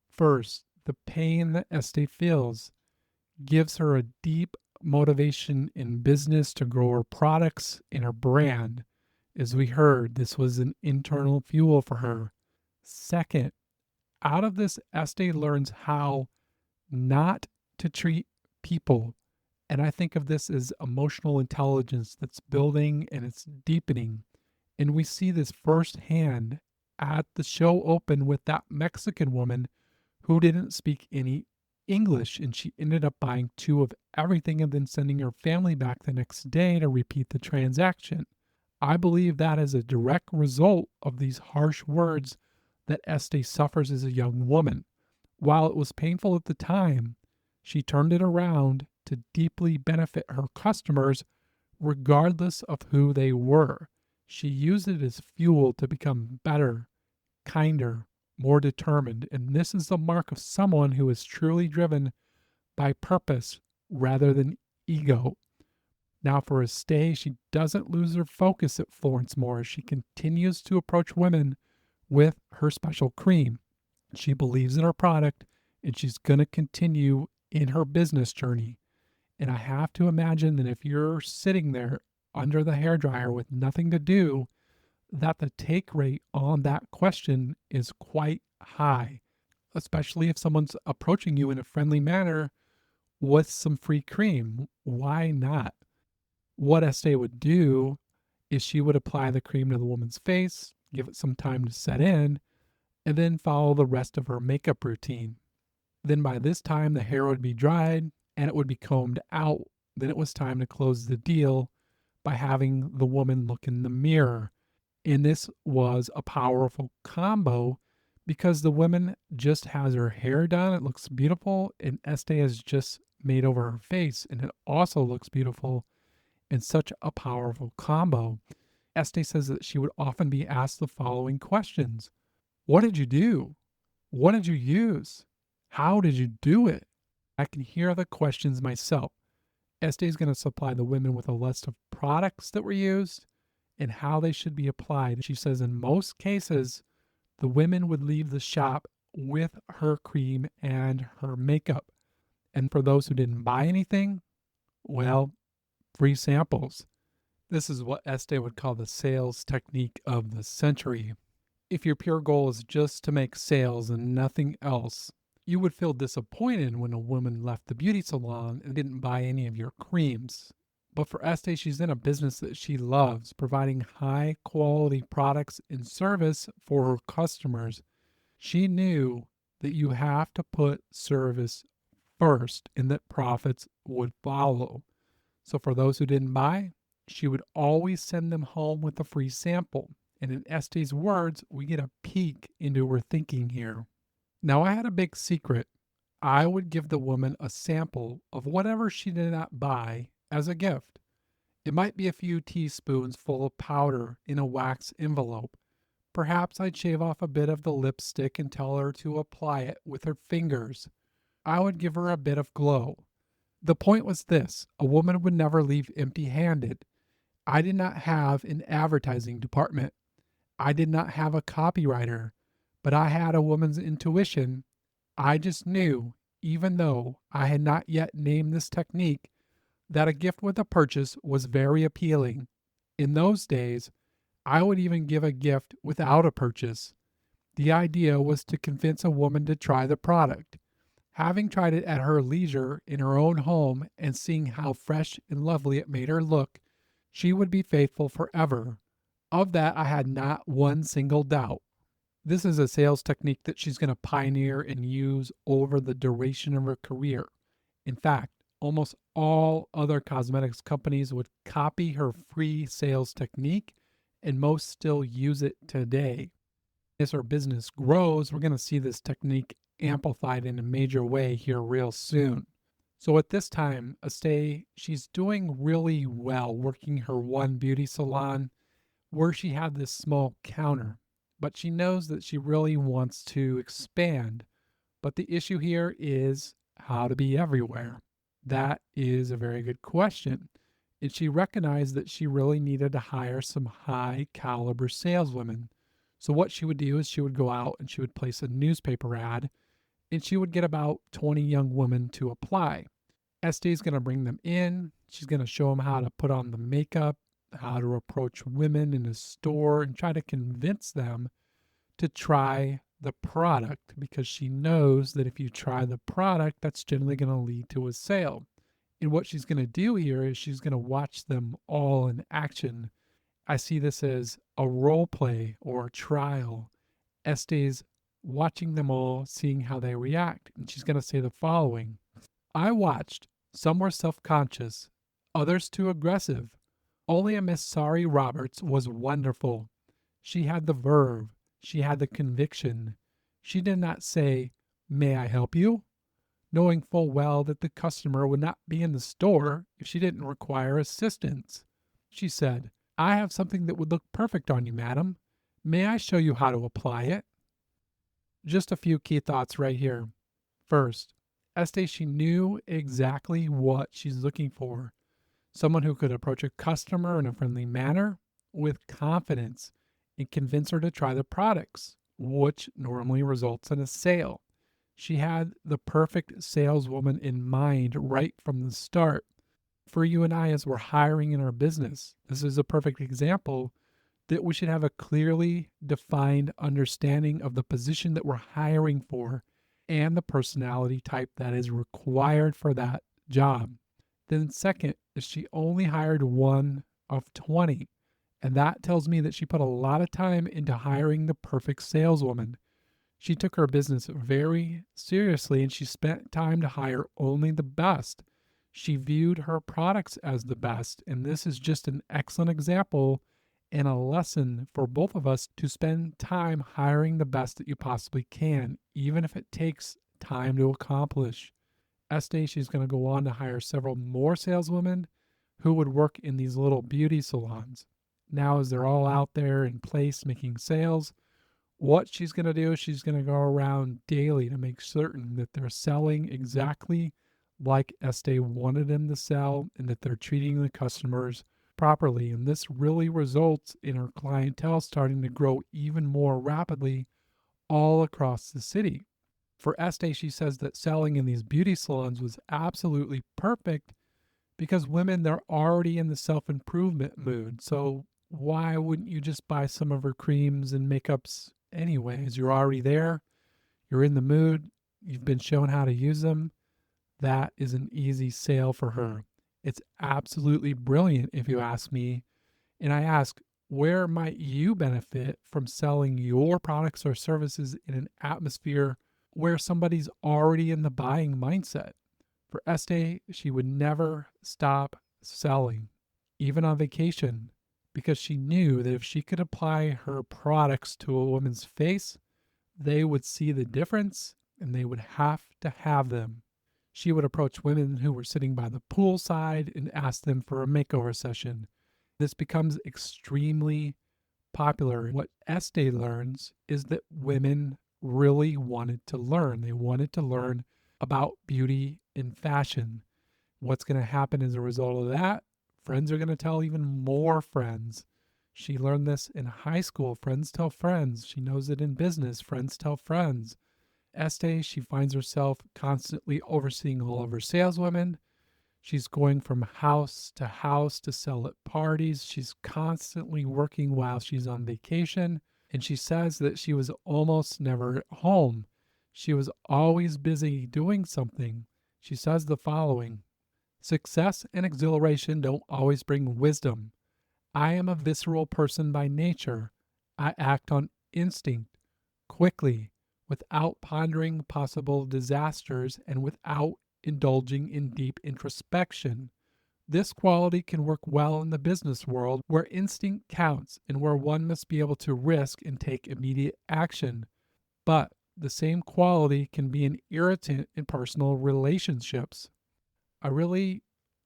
[SPEAKER 1] First, the pain that Estee feels gives her a deep motivation in business to grow her products and her brand. As we heard, this was an internal fuel for her. Second, out of this, Estee learns how not to treat people. And I think of this as emotional intelligence that's building and it's deepening. And we see this firsthand at the show open with that Mexican woman who didn't speak any English. And she ended up buying two of everything and then sending her family back the next day to repeat the transaction. I believe that is a direct result of these harsh words that Estee suffers as a young woman. While it was painful at the time, she turned it around to deeply benefit her customers regardless of who they were. She used it as fuel to become better, kinder, more determined, and this is the mark of someone who is truly driven by purpose rather than ego. Now, for Estée, she doesn't lose her focus at Florence Moore. She continues to approach women with her special cream. She believes in her product and she's going to continue in her business journey. And I have to imagine that if you're sitting there under the hairdryer with nothing to do, that the take rate on that question is quite high, especially if someone's approaching you in a friendly manner with some free cream. Why not? What Estee would do is she would apply the cream to the woman's face, give it some time to set in, and then follow the rest of her makeup routine. Then by this time, the hair would be dried and it would be combed out. Then it was time to close the deal by having the woman look in the mirror. And this was a powerful combo because the woman just has her hair done. It looks beautiful. And Estee has just made over her face. And it also looks beautiful and such a powerful combo. Estee says that she would often be asked the following questions: what did you do? What did you use? How did you do it? I can hear the questions myself. Estee is going to supply the women with a list of products that were used and how they should be applied. She says in most cases, the women would leave the shop with her cream and her makeup. And for those who didn't buy anything, well, free samples. This is what Estee would call the sales technique of the century. If your pure goal is just to make sales and nothing else, you would feel disappointed when a woman left the beauty salon and didn't buy any of your creams. But for Estee, she's in a business that she loves, providing high quality products and service for her customers. She knew that you have to put service first and that profits would follow. So for those who didn't buy, she would always send them home with a free sample. And in Estee's words, we get a peek into her thinking here. Now, I had a big secret. I would give the woman a sample of whatever she did not buy as a gift. It might be a few teaspoons full of powder in a wax envelope. Perhaps I'd shave off a bit of the lipstick and tell her to apply it with her fingers. I would give her a bit of glow. The point was this: a woman would never leave empty handed. I did not have an advertising department. I did not have a copywriter, but I had a woman's intuition. I just knew, even though I had not yet named this technique, that a gift with a purchase was very appealing. In those days, I would even give a gift without a purchase. The idea was to convince a woman to try the product. Having tried it at her leisure in her own home and seeing how fresh and lovely it made her look, she would be faithful forever. Of that, I had not one single doubt. This is a sales technique that she's going to pioneer and use over the duration of her career. In fact, almost all other cosmetics companies would copy her free sales technique, and most still use it today. As her business grows, we're going to see this technique amplified in a major way here real soon. So at this time, Estee, she's doing really well working her one beauty salon where she had this small counter, but she knows that she really wants to expand. But the issue here is how to be everywhere. That is a very good question. And she recognized that she really needed to hire some high caliber saleswomen. So what she would do is she would go out and she would place a newspaper ad and she would get about 20 young women to apply. Estee is going to bring them in. She's going to show them how to put on the makeup, how to approach women in a store and try to convince them to try the product because she knows that if you try the product, that's generally going to lead to a sale. And what she's going to do here is she's going to watch them all in action. I see this as a role play or a trial. Estee's watching them all, seeing how they react. And she's going to say the following: I watched. Some were self conscious, others too aggressive. Only a Miss Sari Roberts was wonderful. She had the verve. She had the conviction. She did not say, "May I help you?" knowing full well that the customer would not be in the store if she didn't require assistance. She said, "I have something that would look perfect on you, madam. May I show you how to apply it?" Just a few key thoughts right here. First, Estee, she knew exactly what she's looking for. someone who could approach a customer in a friendly manner with confidence and convince her to try the products, which normally results in a sale. She had the perfect saleswoman in mind right from the start. For you and I, as we're hiring in our business, this is a perfect example that we should have a clearly defined understanding of the position that we're hiring for and the personality type that is required for that job. Then, second, is she only hired one of 20. And that tells me that she put a lot of time into hiring the perfect saleswoman. She took her business very seriously and she spent time to hire only the best. She viewed her products as the best. And this is just an excellent example and a lesson for both of us to spend time hiring the best that you possibly can, even if it takes time to accomplish. Estee, she's going to go on to hire several more saleswomen who would work in these little beauty salons. Now, as they're all out there in place making sales, what she's going to do is she's going to go around daily to make certain that they're selling exactly like Estee wanted them to sell and that they're treating the customers properly. And this really results in her clientele starting to grow even more rapidly all across the city. For Estee, she says that selling in these beauty salons was absolutely perfect because women, they're already in the self improvement mood. So why wouldn't you just buy some of her creams and makeups anyways? You're already there, you're in the mood, you've been shown how to use them. That is an easy sale for her. It's absolutely brilliant, if you ask me. And I ask, where might you benefit from selling your products or services in an atmosphere where somebody's already in the buying mindset? For Estee, she would never stop selling, even on vacation, because she knew that if she could apply her products to a woman's face, they would see the difference and they would have to have them. She would approach women who were sitting by the poolside and ask them for a makeover session. This becomes extremely popular. What Estee learns is that women really wanted to learn. They wanted to learn about beauty and fashion. What's going to happen as a result of that? Friends are going to tell even more friends. She learned this in high school. Friends tell friends. She knows it in business. Friends tell friends. Estee, she finds herself constantly overseeing all of her saleswomen. She's going from house to sell at parties. She's constantly working while she's on vacation. And she says that she was almost never at home. She was always busy doing something. She says the following: success and exhilaration don't always bring wisdom. I am a visceral person by nature. I act on instinct, quickly, without pondering possible disasters and without indulging in deep introspection. This quality can work well in the business world where instinct counts and where one must be able to risk and take immediate action. But the same quality can be an irritant in personal relationships. I really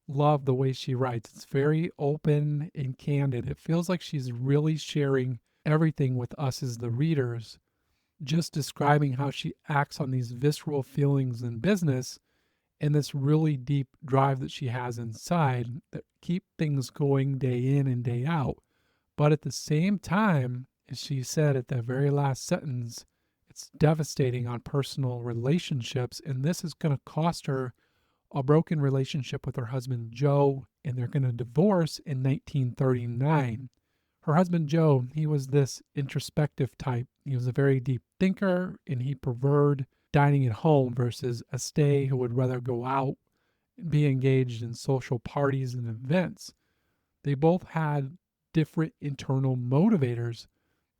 [SPEAKER 1] love the way she writes. It's very open and candid. It feels like she's really sharing everything with us as the readers, just describing how she acts on these visceral feelings in business and this really deep drive that she has inside that keep things going day in and day out. But at the same time, as she said at the very last sentence, it's devastating on personal relationships. And this is going to cost her a broken relationship with her husband, Joe, and they're going to divorce in 1939. Her husband, Joe, he was this introspective type. He was a very deep thinker and he preferred dining at home versus Estee, who would rather go out and be engaged in social parties and events. They both had different internal motivators.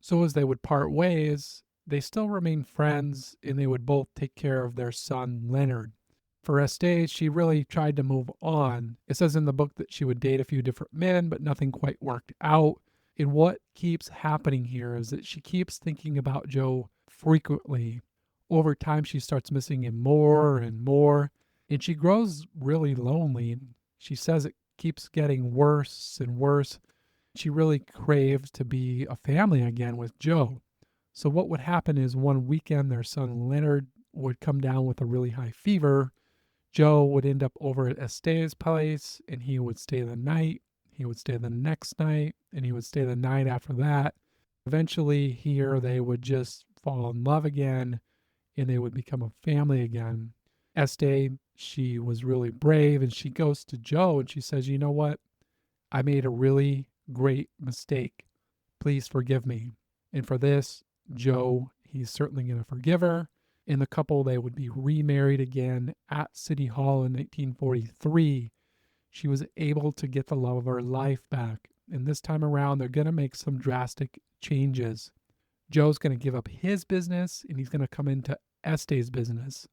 [SPEAKER 1] So as they would part ways, they still remained friends and they would both take care of their son, Leonard. For Estee, she really tried to move on. It says in the book that she would date a few different men, but nothing quite worked out. And what keeps happening here is that she keeps thinking about Joe frequently. Over time, she starts missing him more and more, and she grows really lonely. And she says it keeps getting worse and worse. She really craves to be a family again with Joe. So, what would happen is one weekend, their son Leonard would come down with a really high fever. Joe would end up over at Estee's place and he would stay the night. He would stay the next night and he would stay the night after that. Eventually, he or they would just fall in love again and they would become a family again. Estee, she was really brave and she goes to Joe and she says, "You know what? I made a really great mistake. Please forgive me." And for this, Joe, he's certainly going to forgive her. And the couple, they would be remarried again at City Hall in 1943. She was able to get the love of her life back. And this time around, they're going to make some drastic changes. Joe's going to give up his business and he's going to come into Estee's business.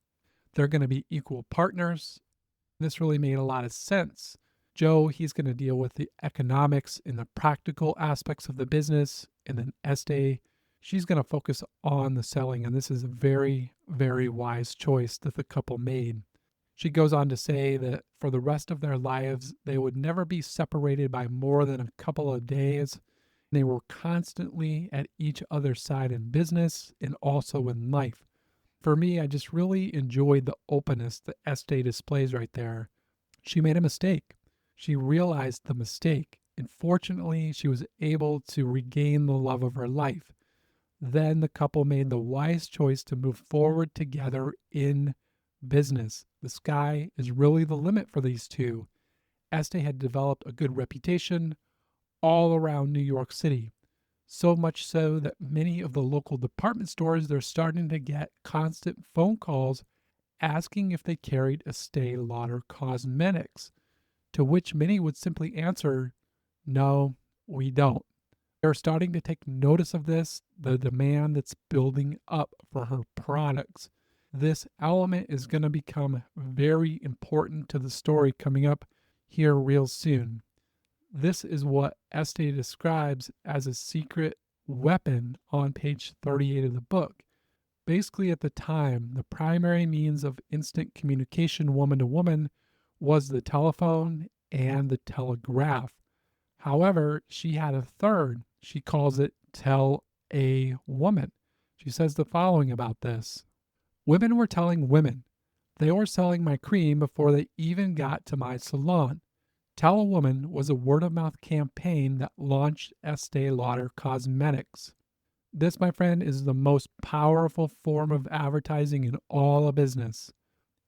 [SPEAKER 1] They're going to be equal partners. This really made a lot of sense. Joe, he's going to deal with the economics and the practical aspects of the business. And then Estee, she's going to focus on the selling. And this is a very, very wise choice that the couple made. She goes on to say that for the rest of their lives, they would never be separated by more than a couple of days. They were constantly at each other's side in business and also in life. For me, I just really enjoyed the openness that Estee displays right there. She made a mistake. She realized the mistake, and fortunately, she was able to regain the love of her life. Then the couple made the wise choice to move forward together in business. The sky is really the limit for these two. Estee had developed a good reputation all around New York City. So much so that many of the local department stores, they're starting to get constant phone calls asking if they carried Estée Lauder cosmetics, to which many would simply answer, "No, we don't." They're starting to take notice of this, the demand that's building up for her products. This element is going to become very important to the story coming up here real soon. This is what Estee describes as a secret weapon on page 38 of the book. Basically, at the time, the primary means of instant communication woman to woman was the telephone and the telegraph. However, she had a third. She calls it tell a woman. She says the following about this: "Women were telling women. They were selling my cream before they even got to my salon. Tell a Woman was a word of mouth campaign that launched Estee Lauder Cosmetics. This, my friend, is the most powerful form of advertising in all of business.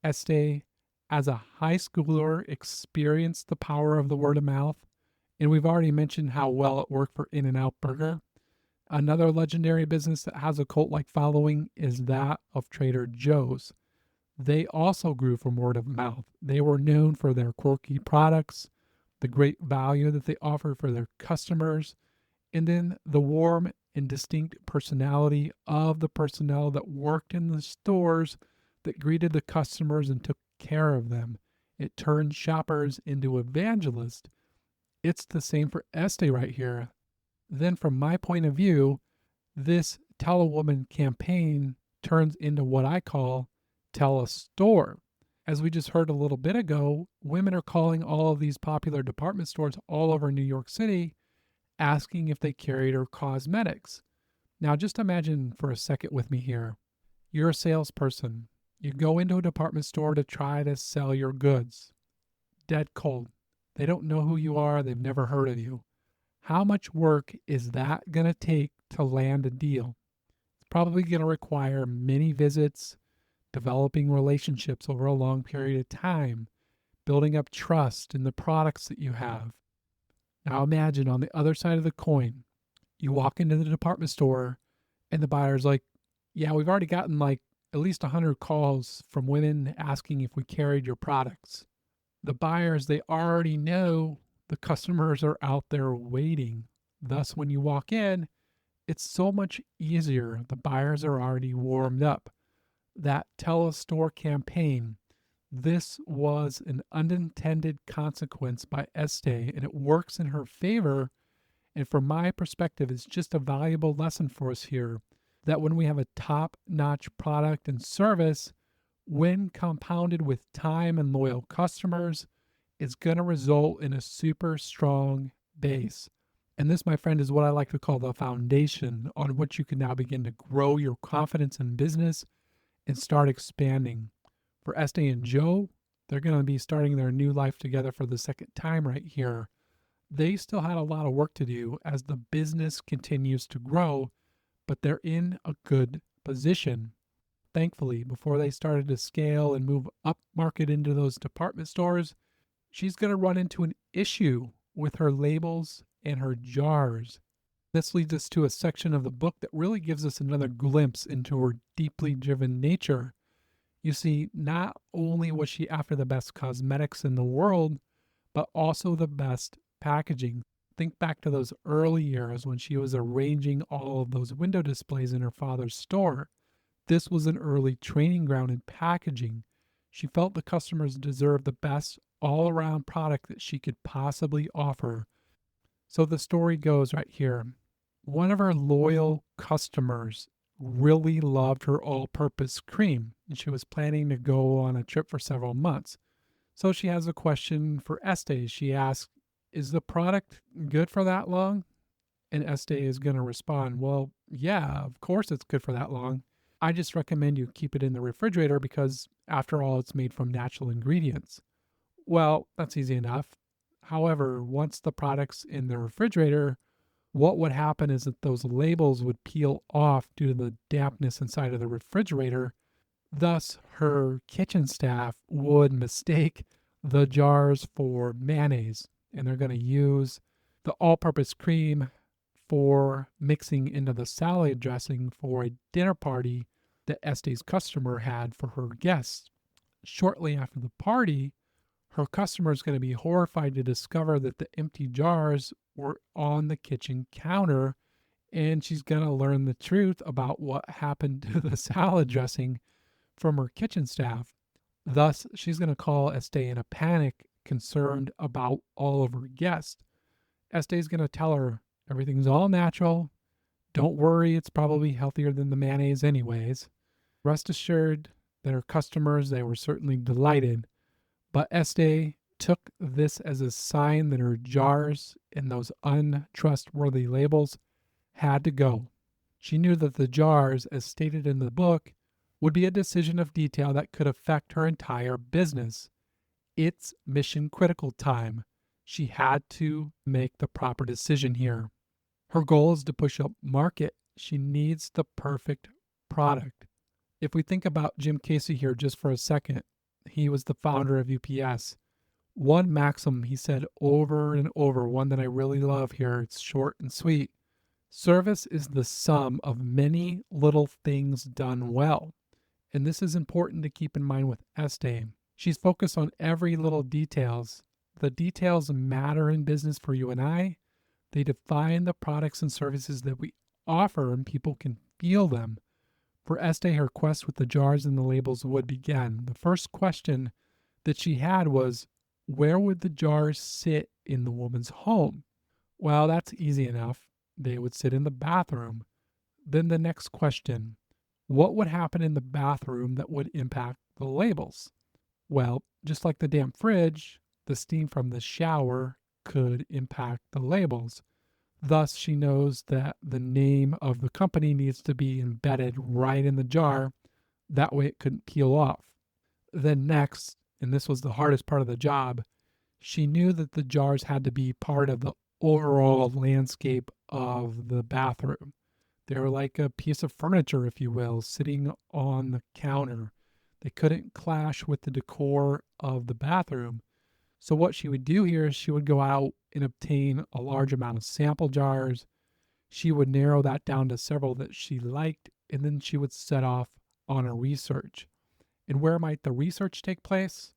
[SPEAKER 1] Estee, as a high schooler, experienced the power of the word of mouth, and we've already mentioned how well it worked for In-N-Out Burger. Another legendary business that has a cult-like following is that of Trader Joe's. They also grew from word of mouth. They were known for their quirky products, the great value that they offer for their customers, and then the warm and distinct personality of the personnel that worked in the stores that greeted the customers and took care of them. It turned shoppers into evangelists. It's the same for Estee right here. Then, from my point of view, this Tell a Woman campaign turns into what I call Tell a Store. As we just heard a little bit ago, women are calling all of these popular department stores all over New York City asking if they carried her cosmetics. Now, just imagine for a second with me here. You're a salesperson. You go into a department store to try to sell your goods. Dead cold. They don't know who you are. They've never heard of you. How much work is that going to take to land a deal? It's probably going to require many visits, developing relationships over a long period of time, building up trust in the products that you have. Now imagine on the other side of the coin, you walk into the department store and the buyer's like, "Yeah, we've already gotten like at least 100 calls from women asking if we carried your products." The buyers, they already know the customers are out there waiting. Thus, when you walk in, it's so much easier. The buyers are already warmed up. That Telestore campaign, this was an unintended consequence by Estee, and it works in her favor. And from my perspective, it's just a valuable lesson for us here that when we have a top notch product and service, when compounded with time and loyal customers, it's going to result in a super strong base. And this, my friend, is what I like to call the foundation on which you can now begin to grow your confidence in business and start expanding. For Estee and Joe, They're going to be starting their new life together for the second time right here. They still had a lot of work to do as the business continues to grow, but they're in a good position. Thankfully, before they started to scale and move up market into those department stores, she's going to run into an issue with her labels and her jars. This leads us to a section of the book that really gives us another glimpse into her deeply driven nature. You see, not only was she after the best cosmetics in the world, but also the best packaging. Think back to those early years when she was arranging all of those window displays in her father's store. This was an early training ground in packaging. She felt the customers deserved the best all around product that she could possibly offer. So the story goes right here. One of her loyal customers really loved her all purpose cream, and she was planning to go on a trip for several months. So she has a question for Estee. She asks, "Is the product good for that long?" And Estee is going to respond, "Well, yeah, of course it's good for that long. I just recommend you keep it in the refrigerator because, after all, it's made from natural ingredients." Well, that's easy enough. However, once the product's in the refrigerator, what would happen is that those labels would peel off due to the dampness inside of the refrigerator. Thus, her kitchen staff would mistake the jars for mayonnaise, and they're going to use the all purpose cream for mixing into the salad dressing for a dinner party that Estee's customer had for her guests. Shortly after the party, her customer is going to be horrified to discover that the empty jars were on the kitchen counter, and she's going to learn the truth about what happened to the salad dressing from her kitchen staff. Thus, she's going to call Estee in a panic, concerned about all of her guests. Estee's going to tell her everything's all natural. Don't worry, it's probably healthier than the mayonnaise, anyways. Rest assured that her customers, they were certainly delighted. But Estee took this as a sign that her jars and those untrustworthy labels had to go. She knew that the jars, as stated in the book, would be a decision of detail that could affect her entire business. It's mission critical time. She had to make the proper decision here. Her goal is to push up market. She needs the perfect product. If we think about Jim Casey here just for a second, he was the founder of UPS. One maxim he said over and over, one that I really love here, it's short and sweet. Service is the sum of many little things done well. And this is important to keep in mind with Estee. She's focused on every little details. The details matter in business for you and I. They define the products and services that we offer, and people can feel them. For Estee, her quest with the jars and the labels would begin. The first question that she had was, where would the jars sit in the woman's home? Well, that's easy enough. They would sit in the bathroom. Then the next question, what would happen in the bathroom that would impact the labels? Well, just like the damp fridge, the steam from the shower could impact the labels. Thus, she knows that the name of the company needs to be embedded right in the jar. That way it couldn't peel off. Then next, and this was the hardest part of the job, she knew that the jars had to be part of the overall landscape of the bathroom. They were like a piece of furniture, if you will, sitting on the counter. They couldn't clash with the decor of the bathroom. So what she would do here is she would go out and obtain a large amount of sample jars. She would narrow that down to several that she liked, and then she would set off on a research. And where might the research take place?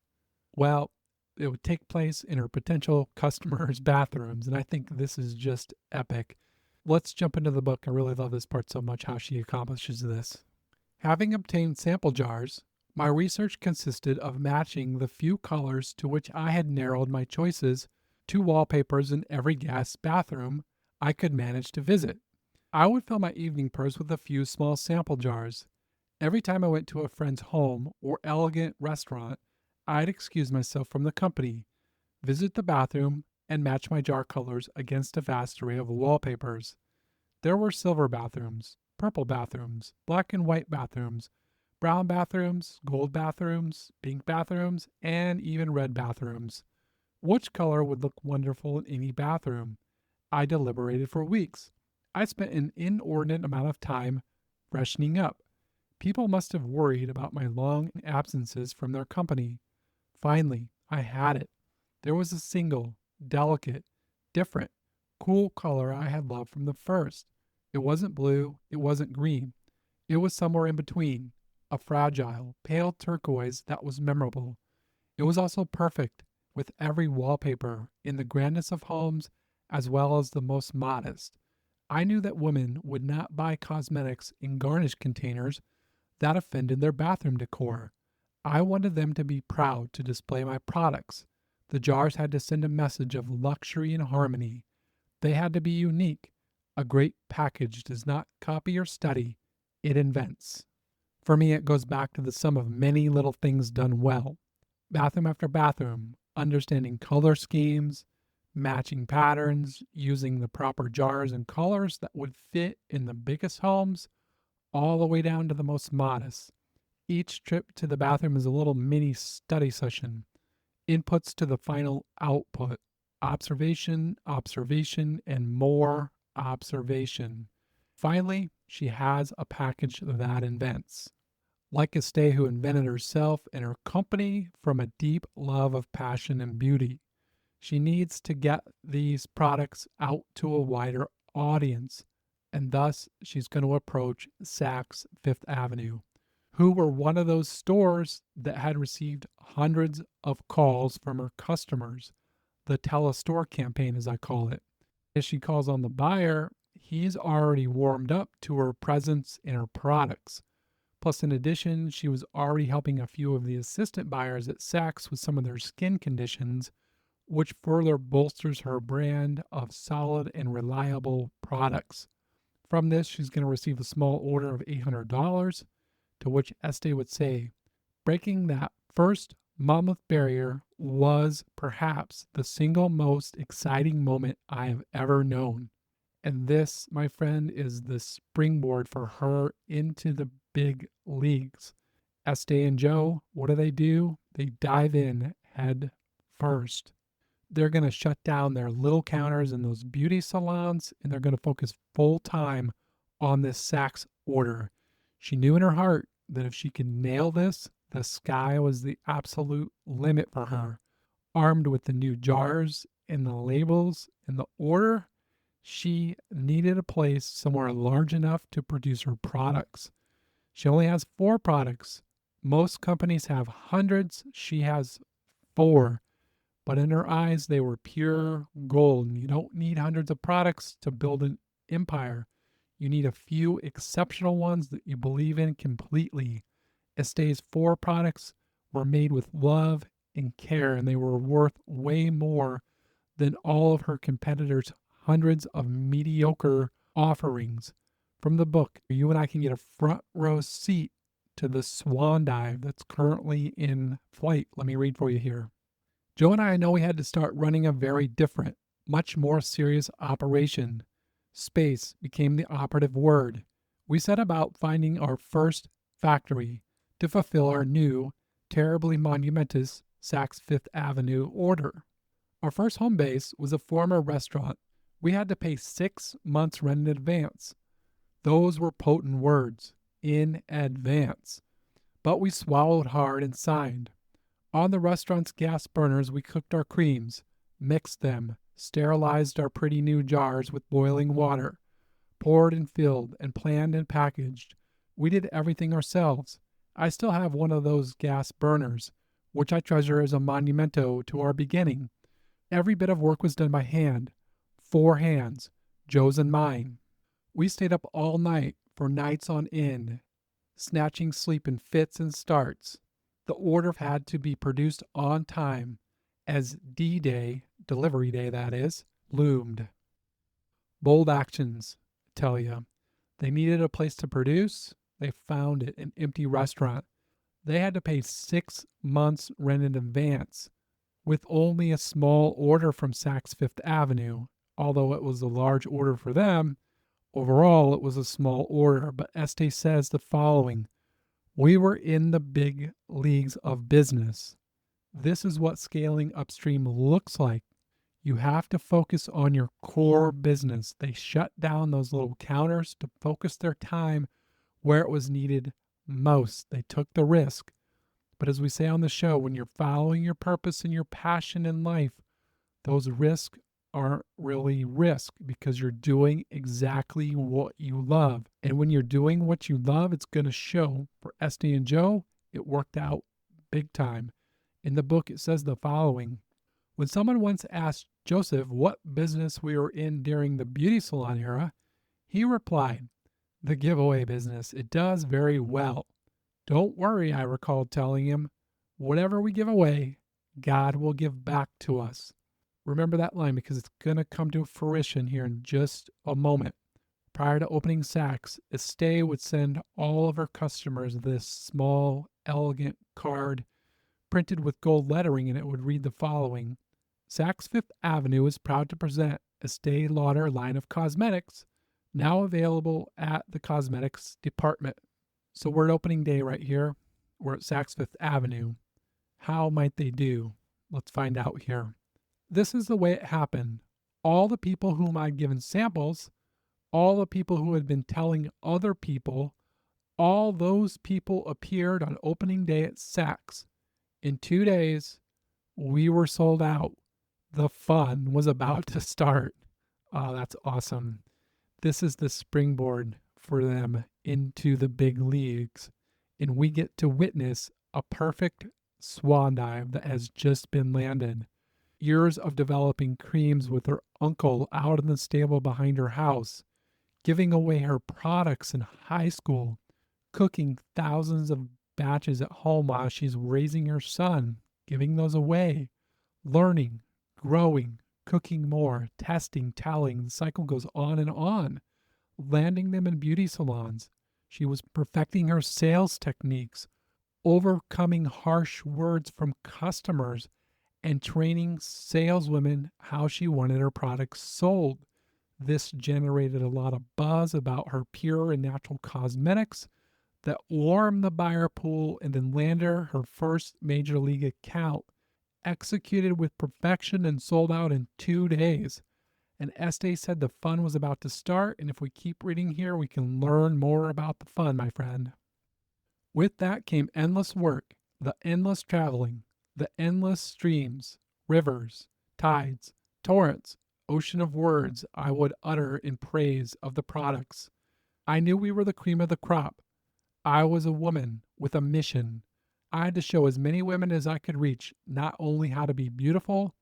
[SPEAKER 1] Well, it would take place in her potential customers' bathrooms, and I think this is just epic. Let's jump into the book. I really love this part so much, how she accomplishes this. Having obtained sample jars, my research consisted of matching the few colors to which I had narrowed my choices to wallpapers in every guest bathroom I could manage to visit. I would fill my evening purse with a few small sample jars. Every time I went to a friend's home or elegant restaurant, I'd excuse myself from the company, visit the bathroom, and match my jar colors against a vast array of wallpapers. There were silver bathrooms, purple bathrooms, black and white bathrooms, brown bathrooms, gold bathrooms, pink bathrooms, and even red bathrooms. Which color would look wonderful in any bathroom? I deliberated for weeks. I spent an inordinate amount of time freshening up. People must have worried about my long absences from their company. Finally, I had it. There was a single, delicate, different, cool color I had loved from the first. It wasn't blue, it wasn't green. It was somewhere in between, a fragile, pale turquoise that was memorable. It was also perfect, with every wallpaper in the grandest of homes as well as the most modest. I knew that women would not buy cosmetics in garnish containers that offended their bathroom decor. I wanted them to be proud to display my products. The jars had to send a message of luxury and harmony. They had to be unique. A great package does not copy or study, it invents. For me, it goes back to the sum of many little things done well. Bathroom after bathroom, understanding color schemes, matching patterns, using the proper jars and colors that would fit in the biggest homes, all the way down to the most modest. Each trip to the bathroom is a little mini study session, inputs to the final output, observation, observation, and more observation. Finally, she has a package that invents. Like Estée, who invented herself and her company from a deep love of passion and beauty. She needs to get these products out to a wider audience, and thus she's going to approach Saks Fifth Avenue, who were one of those stores that had received hundreds of calls from her customers, the Telestore campaign, as I call it. As she calls on the buyer, he's already warmed up to her presence and her products. Plus, in addition, she was already helping a few of the assistant buyers at Saks with some of their skin conditions, which further bolsters her brand of solid and reliable products. From this, she's going to receive a small order of $800, to which Estee would say, breaking that first monolith barrier was perhaps the single most exciting moment I have ever known. And this, my friend, is the springboard for her into the big leagues. Estee and Joe, what do? They dive in head first. They're going to shut down their little counters in those beauty salons and they're going to focus full time on this Saks order. She knew in her heart that if she could nail this, the sky was the absolute limit for her. Armed with the new jars and the labels and the order, she needed a place somewhere large enough to produce her products. She only has 4 products. Most companies have hundreds. She has 4. But in her eyes, they were pure gold. And you don't need hundreds of products to build an empire. You need a few exceptional ones that you believe in completely. Estee's 4 products were made with love and care, and they were worth way more than all of her competitors' hundreds of mediocre offerings. From the book, you and I can get a front row seat to the swan dive that's currently in flight. Let me read for you here. Joe and I know we had to start running a very different, much more serious operation. Space became the operative word. We set about finding our first factory to fulfill our new, terribly monumentous Saks Fifth Avenue order. Our first home base was a former restaurant. We had to pay 6 months' rent in advance. Those were potent words, in advance. But we swallowed hard and signed. On the restaurant's gas burners, we cooked our creams, mixed them, sterilized our pretty new jars with boiling water, poured and filled and planned and packaged. We did everything ourselves. I still have one of those gas burners, which I treasure as a monumento to our beginning. Every bit of work was done by hand. 4 hands, Joe's and mine. We stayed up all night for nights on end, snatching sleep in fits and starts. The order had to be produced on time, as D-Day, delivery day that is, loomed. Bold actions, tell ya. They needed a place to produce. They found it, an empty restaurant. They had to pay 6 months' rent in advance, with only a small order from Saks Fifth Avenue. Although it was a large order for them, overall it was a small order. But Estee says the following: We were in the big leagues of business. This is what scaling upstream looks like. You have to focus on your core business. They shut down those little counters to focus their time where it was needed most. They took the risk. But as we say on the show, when you're following your purpose and your passion in life, those risks aren't really risk because you're doing exactly what you love. And when you're doing what you love, it's going to show. For Estee and Joe, it worked out big time. In the book, it says the following. When someone once asked Joseph what business we were in during the beauty salon era, he replied, "The giveaway business. It does very well." "Don't worry," I recalled telling him. "Whatever we give away, God will give back to us." Remember that line because it's going to come to fruition here in just a moment. Prior to opening Saks, Estee would send all of her customers this small, elegant card printed with gold lettering, and it would read the following. Saks Fifth Avenue is proud to present Estee Lauder line of cosmetics, now available at the cosmetics department. So we're at opening day right here. We're at Saks Fifth Avenue. How might they do? Let's find out here. This is the way it happened. All the people whom I'd given samples, all the people who had been telling other people, all those people appeared on opening day at Saks. In 2 days, we were sold out. The fun was about to start. Oh, that's awesome. This is the springboard for them into the big leagues. And we get to witness a perfect swan dive that has just been landed. Years of developing creams with her uncle out in the stable behind her house, giving away her products in high school, cooking thousands of batches at home while she's raising her son, giving those away, learning, growing, cooking more, testing, telling. The cycle goes on, landing them in beauty salons. She was perfecting her sales techniques, overcoming harsh words from customers, and training saleswomen how she wanted her products sold. This generated a lot of buzz about her pure and natural cosmetics that warmed the buyer pool and then landed her first major league account, executed with perfection and sold out in 2 days. And Estee said the fun was about to start, and if we keep reading here, we can learn more about the fun, my friend. With that came endless work, the endless traveling, the endless streams, rivers, tides, torrents, ocean of words I would utter in praise of the products. I knew we were the cream of the crop. I was a woman with a mission. I had to show as many women as I could reach not only how to be beautiful,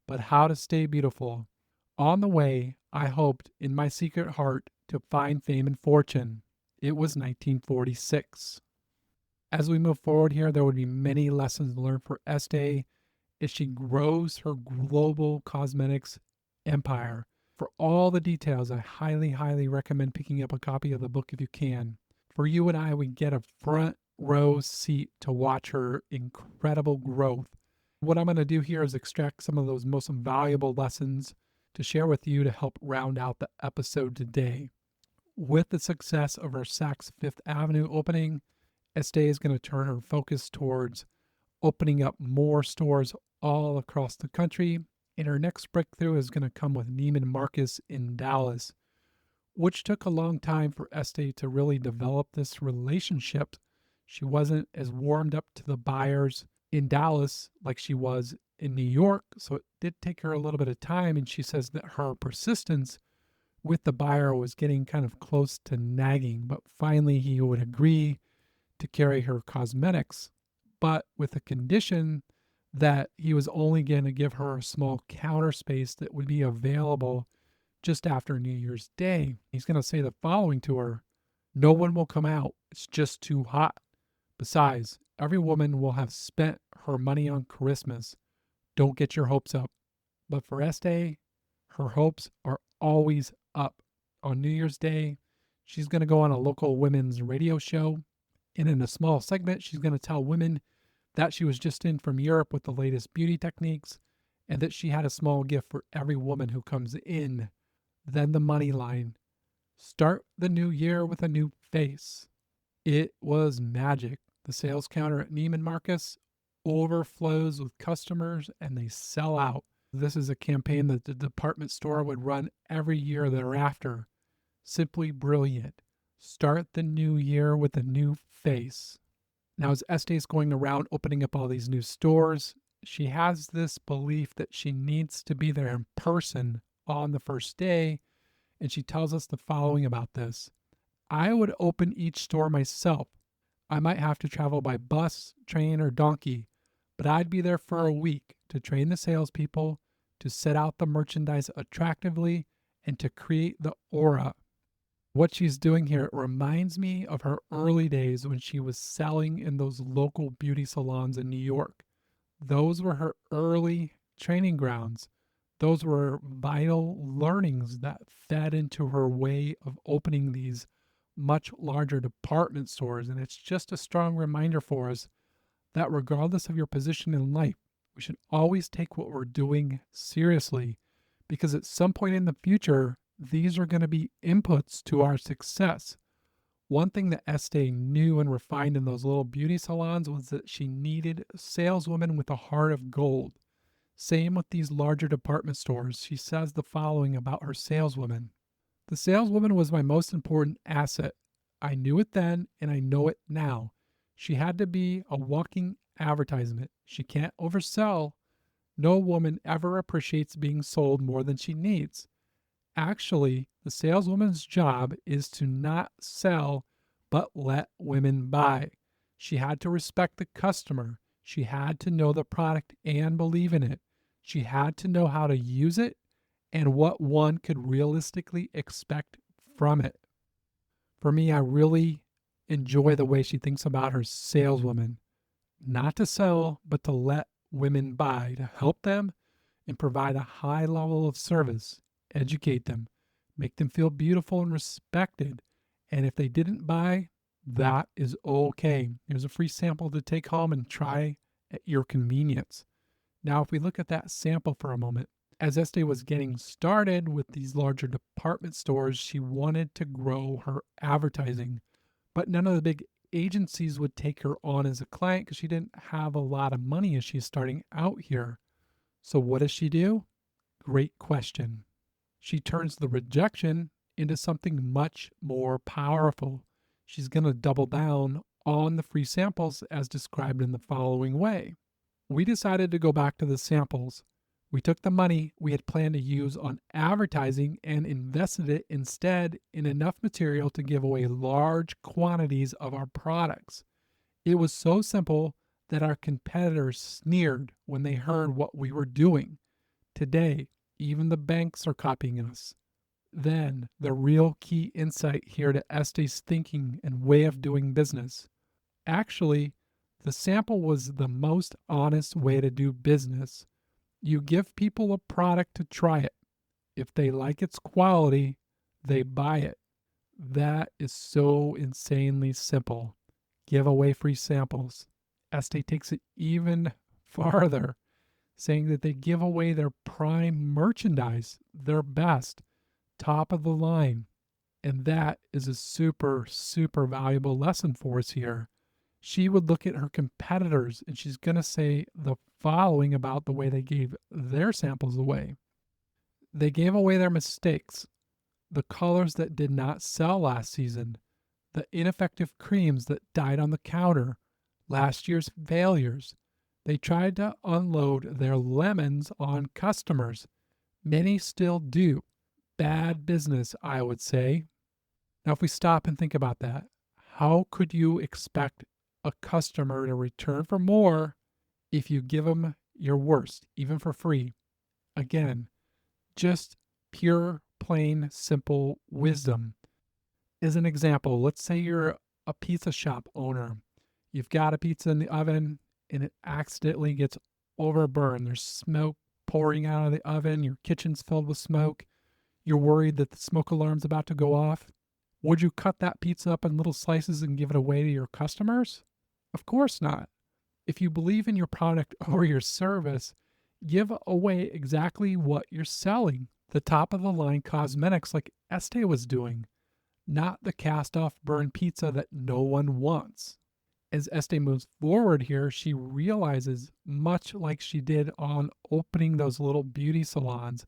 [SPEAKER 1] but how to stay beautiful. On the way, I hoped in my secret heart to find fame and fortune. It was 1946. As we move forward here, there would be many lessons learned for Estee as she grows her global cosmetics empire. For all the details, I highly recommend picking up a copy of the book if you can. For you and I, we get a front row seat to watch her incredible growth. What I'm going to do here is extract some of those most valuable lessons to share with you to help round out the episode today. With the success of her Saks Fifth Avenue opening, Estee is going to turn her focus towards opening up more stores all across the country. And her next breakthrough is going to come with Neiman Marcus in Dallas, which took a long time for Estee to really develop this relationship. She wasn't as warmed up to the buyers in Dallas like she was in New York, so it did take her a little bit of time. And she says that her persistence with the buyer was getting kind of close to nagging, but finally he would agree to carry her cosmetics, but with a condition that he was only going to give her a small counter space that would be available just after New Year's Day. He's going to say the following to her: "No one will come out. It's just too hot. Besides, every woman will have spent her money on Christmas. Don't get your hopes up." But for Estee, her hopes are always up. On New Year's Day, she's going to go on a local women's radio show. And in a small segment, she's going to tell women that she was just in from Europe with the latest beauty techniques and that she had a small gift for every woman who comes in. Then the money line. Start the new year with a new face. It was magic. The sales counter at Neiman Marcus overflows with customers and they sell out. This is a campaign that the department store would run every year thereafter. Simply brilliant. Start the new year with a new face. Now, as Estee is going around opening up all these new stores, she has this belief that she needs to be there in person on the first day, and she tells us the following about this. I would open each store myself. I might have to travel by bus, train, or donkey, but I'd be there for a week to train the salespeople, to set out the merchandise attractively, and to create the aura. What she's doing here, it reminds me of her early days when she was selling in those local beauty salons in New York. Those were her early training grounds. Those were vital learnings that fed into her way of opening these much larger department stores. And it's just a strong reminder for us that regardless of your position in life, we should always take what we're doing seriously because at some point in the future, these are going to be inputs to our success. One thing that Estee knew and refined in those little beauty salons was that she needed saleswomen with a heart of gold. Same with these larger department stores. She says the following about her saleswoman. The saleswoman was my most important asset. I knew it then and I know it now. She had to be a walking advertisement. She can't oversell. No woman ever appreciates being sold more than she needs. Actually, the saleswoman's job is to not sell, but let women buy. She had to respect the customer. She had to know the product and believe in it. She had to know how to use it and what one could realistically expect from it. For me, I really enjoy the way she thinks about her saleswoman. Not to sell, but to let women buy, to help them and provide a high level of service, educate them, make them feel beautiful and respected. And if they didn't buy, that is okay. Here's a free sample to take home and try at your convenience. Now, if we look at that sample for a moment, as Estee was getting started with these larger department stores, she wanted to grow her advertising, but none of the big agencies would take her on as a client because she didn't have a lot of money as she's starting out here. So, what does she do? Great question. She turns the rejection into something much more powerful. She's going to double down on the free samples as described in the following way. We decided to go back to the samples. We took the money we had planned to use on advertising and invested it instead in enough material to give away large quantities of our products. It was so simple that our competitors sneered when they heard what we were doing. Today, even the banks are copying us. Then, the real key insight here to Estee's thinking and way of doing business. Actually, the sample was the most honest way to do business. You give people a product to try it. If they like its quality, they buy it. That is so insanely simple. Give away free samples. Estee takes it even farther, saying that they give away their prime merchandise, their best, top of the line. And that is a super, super valuable lesson for us here. She would look at her competitors and she's going to say the following about the way they gave their samples away. They gave away their mistakes, the colors that did not sell last season, the ineffective creams that died on the counter, last year's failures. They tried to unload their lemons on customers. Many still do. Bad business, I would say. Now, if we stop and think about that, how could you expect a customer to return for more if you give them your worst, even for free? Again, just pure, plain, simple wisdom. As an example, let's say you're a pizza shop owner. You've got a pizza in the oven and it accidentally gets overburned. There's smoke pouring out of the oven. Your kitchen's filled with smoke. You're worried that the smoke alarm's about to go off. Would you cut that pizza up in little slices and give it away to your customers? Of course not. If you believe in your product or your service, give away exactly what you're selling. The top of the line cosmetics like Estee was doing. not the cast off burned pizza that no one wants. As Estee moves forward here, she realizes, much like she did on opening those little beauty salons,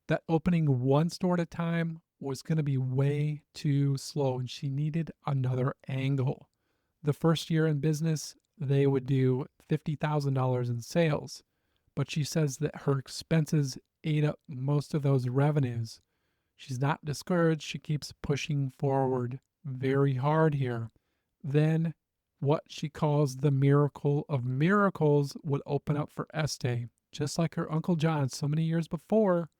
[SPEAKER 1] that opening one store at a time was going to be way too slow and she needed another angle. The first year in business, they would do $50,000 in sales, but she says that her expenses ate up most of those revenues. She's not discouraged. She keeps pushing forward very hard here. Then, what she calls the miracle of miracles would open up for Estee. Just like her Uncle John so many years before,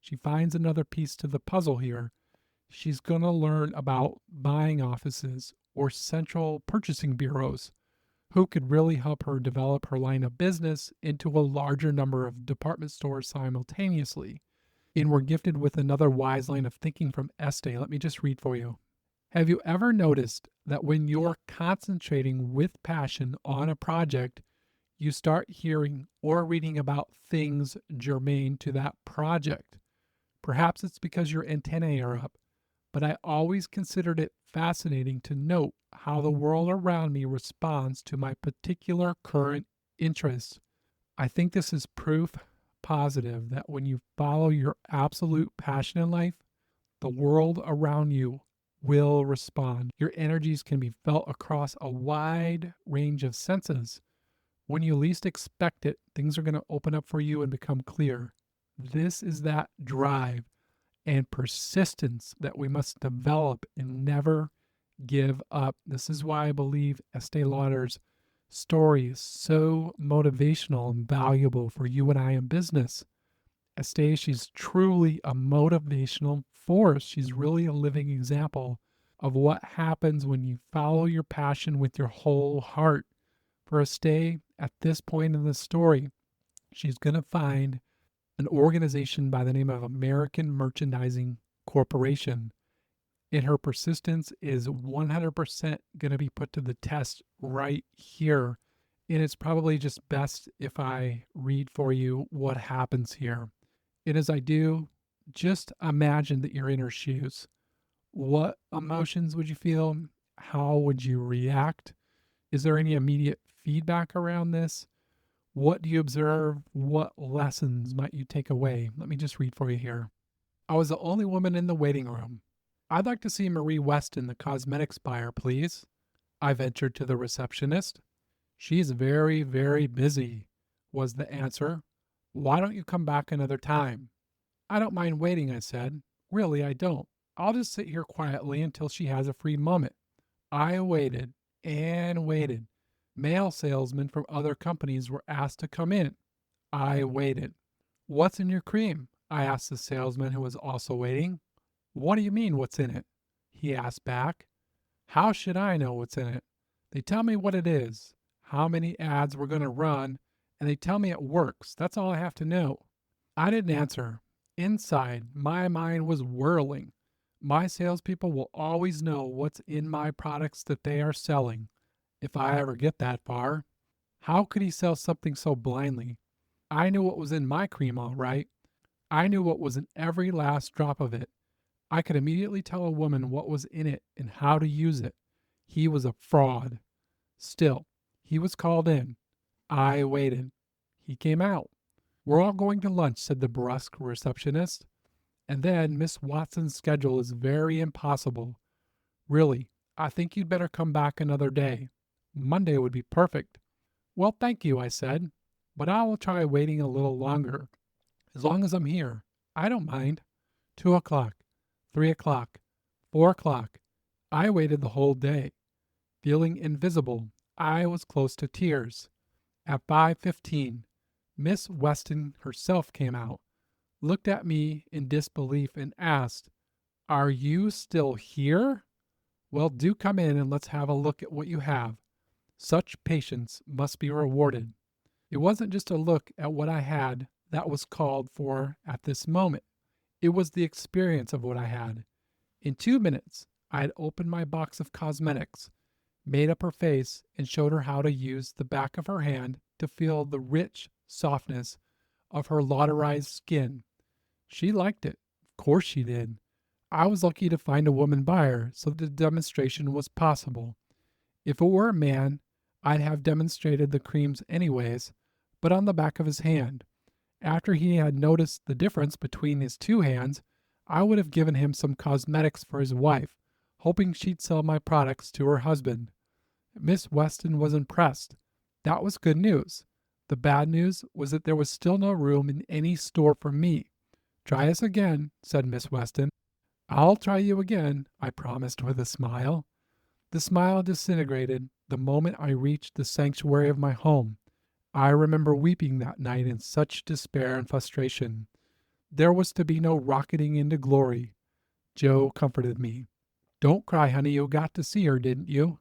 [SPEAKER 1] she finds another piece to the puzzle here. She's going to learn about buying offices or central purchasing bureaus who could really help her develop her line of business into a larger number of department stores simultaneously. And we're gifted with another wise line of thinking from Estee. Let me just read for you. Have you ever noticed that when you're concentrating with passion on a project, you start hearing or reading about things germane to that project? Perhaps it's because your antennae are up, but I always considered it fascinating to note how the world around me responds to my particular current interests. I think this is proof positive that when you follow your absolute passion in life, the world around you will respond. Your energies can be felt across a wide range of senses. When you least expect it, things are going to open up for you and become clear. This is that drive and persistence that we must develop and never give up. This is why I believe Estee Lauder's story is so motivational and valuable for you and I in business. Estee, she's truly a motivational force. She's really a living example of what happens when you follow your passion with your whole heart. For Estee, at this point in the story, she's going to find an organization by the name of American Merchandising Corporation. And her persistence is 100% going to be put to the test right here. And it's probably just best if I read for you what happens here. And as I do, just imagine that you're in her shoes. What emotions would you feel? How would you react? Is there any immediate feedback around this? What do you observe? What lessons might you take away? Let me just read for you here. I was the only woman in the waiting room. I'd like to see Marie Weston, the cosmetics buyer, please. I ventured to the receptionist. She's very, very busy, was the answer. Why don't you come back another time? I don't mind waiting, I said. Really, I don't. I'll just sit here quietly until she has a free moment. I waited and waited. Male salesmen from other companies were asked to come in. I waited. What's in your cream? I asked the salesman who was also waiting. What do you mean, what's in it? He asked back. How should I know what's in it? They tell me what it is, how many ads we're going to run, and they tell me it works. That's all I have to know. I didn't answer. Inside, my mind was whirling. My salespeople will always know what's in my products that they are selling, if I ever get that far. How could he sell something so blindly? I knew what was in my cream, all right. I knew what was in every last drop of it. I could immediately tell a woman what was in it and how to use it. He was a fraud. Still, he was called in. I waited. He came out. We're all going to lunch, said the brusque receptionist. And then Miss Watson's schedule is very impossible. Really, I think you'd better come back another day. Monday would be perfect. Well, thank you, I said, but I will try waiting a little longer. As long as I'm here, I don't mind. 2 o'clock, 3 o'clock, 4 o'clock. I waited the whole day. Feeling invisible, I was close to tears. At 5:15, Miss Weston herself came out, looked at me in disbelief, and asked, Are you still here? Well, do come in and let's have a look at what you have. Such patience must be rewarded. It wasn't just a look at what I had that was called for at this moment. It was the experience of what I had. In 2 minutes, I had opened my box of cosmetics, made up her face, and showed her how to use the back of her hand to feel the rich softness of her lauderized skin. She liked it. Of course she did. I was lucky to find a woman buyer, so the demonstration was possible. If it were a man, I'd have demonstrated the creams anyways, but on the back of his hand. After he had noticed the difference between his two hands, I would have given him some cosmetics for his wife, hoping she'd sell my products to her husband. Miss Weston was impressed. That was good news. The bad news was that there was still no room in any store for me. Try us again, said Miss Weston. I'll try you again, I promised with a smile. The smile disintegrated the moment I reached the sanctuary of my home. I remember weeping that night in such despair and frustration. There was to be no rocketing into glory. Joe comforted me. Don't cry, honey, you got to see her, didn't you?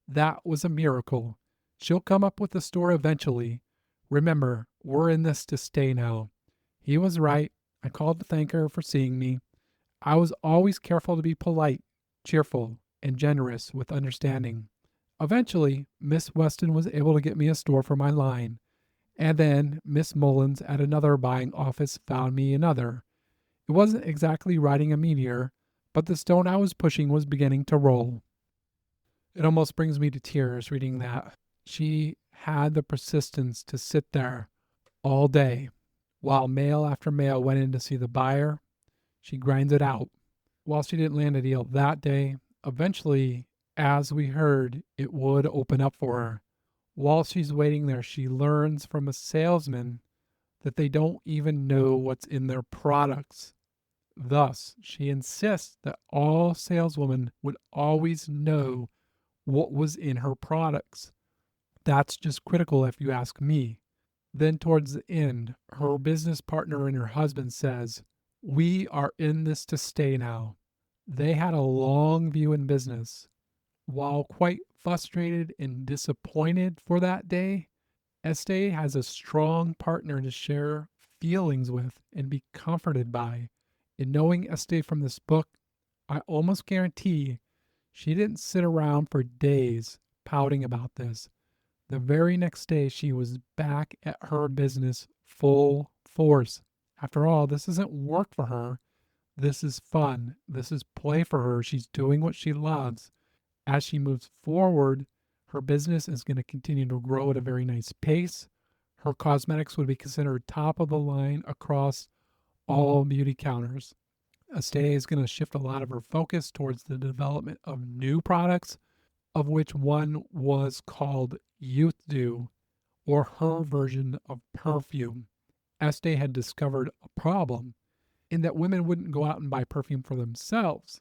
[SPEAKER 1] That was a miracle. She'll come up with the store eventually. Remember, we're in this to stay now. He was right. I called to thank her for seeing me. I was always careful to be polite, cheerful, and generous with understanding. Eventually, Miss Weston was able to get me a store for my line, and then Miss Mullins at another buying office found me another. It wasn't exactly riding a meteor, but the stone I was pushing was beginning to roll. It almost brings me to tears reading that. She had the persistence to sit there all day while mail after mail went in to see the buyer. She grinds it out. While she didn't land a deal that day, eventually, as we heard, it would open up for her. While she's waiting there, she learns from a salesman that they don't even know what's in their products. Thus, she insists that all saleswomen would always know what was in her products. That's just critical if you ask me. Then, towards the end, her business partner and her husband says, "We are in this to stay now." They had a long view in business. While quite frustrated and disappointed for that day, Estee has a strong partner to share feelings with and be comforted by. In knowing Estee from this book, I almost guarantee she didn't sit around for days pouting about this. The very next day, she was back at her business full force. After all, this isn't work for her. This is fun. This is play for her. She's doing what she loves. As she moves forward, her business is going to continue to grow at a very nice pace. Her cosmetics would be considered top of the line across all beauty counters. Estee is going to shift a lot of her focus towards the development of new products, of which one was called Youth Dew, or her version of perfume. Estee had discovered a problem in that women wouldn't go out and buy perfume for themselves.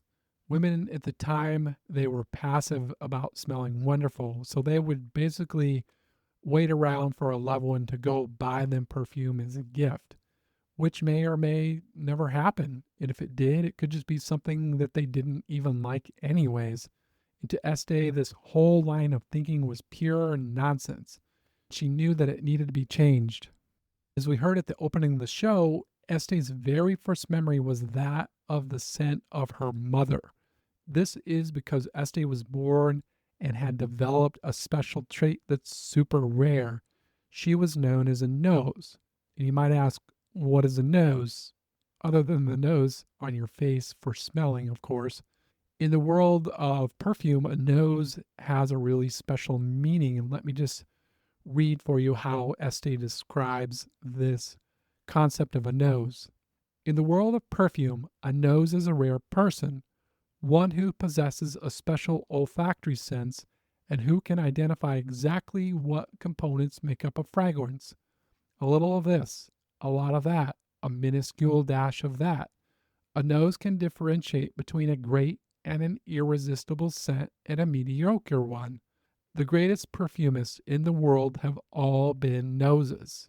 [SPEAKER 1] Women at the time, they were passive about smelling wonderful, so they would basically wait around for a loved one to go buy them perfume as a gift, which may or may never happen. And if it did, it could just be something that they didn't even like anyways. And to Estee, this whole line of thinking was pure nonsense. She knew that it needed to be changed. As we heard at the opening of the show, Estee's very first memory was that of the scent of her mother. This is because Estee was born and had developed a special trait that's super rare. She was known as a nose. And you might ask, what is a nose? Other than the nose on your face for smelling, of course. In the world of perfume, a nose has a really special meaning. And let me just read for you how Estee describes this concept of a nose. In the world of perfume, a nose is a rare person, one who possesses a special olfactory sense and who can identify exactly what components make up a fragrance. A little of this, a lot of that, a minuscule dash of that. A nose can differentiate between a great and an irresistible scent and a mediocre one. The greatest perfumists in the world have all been noses.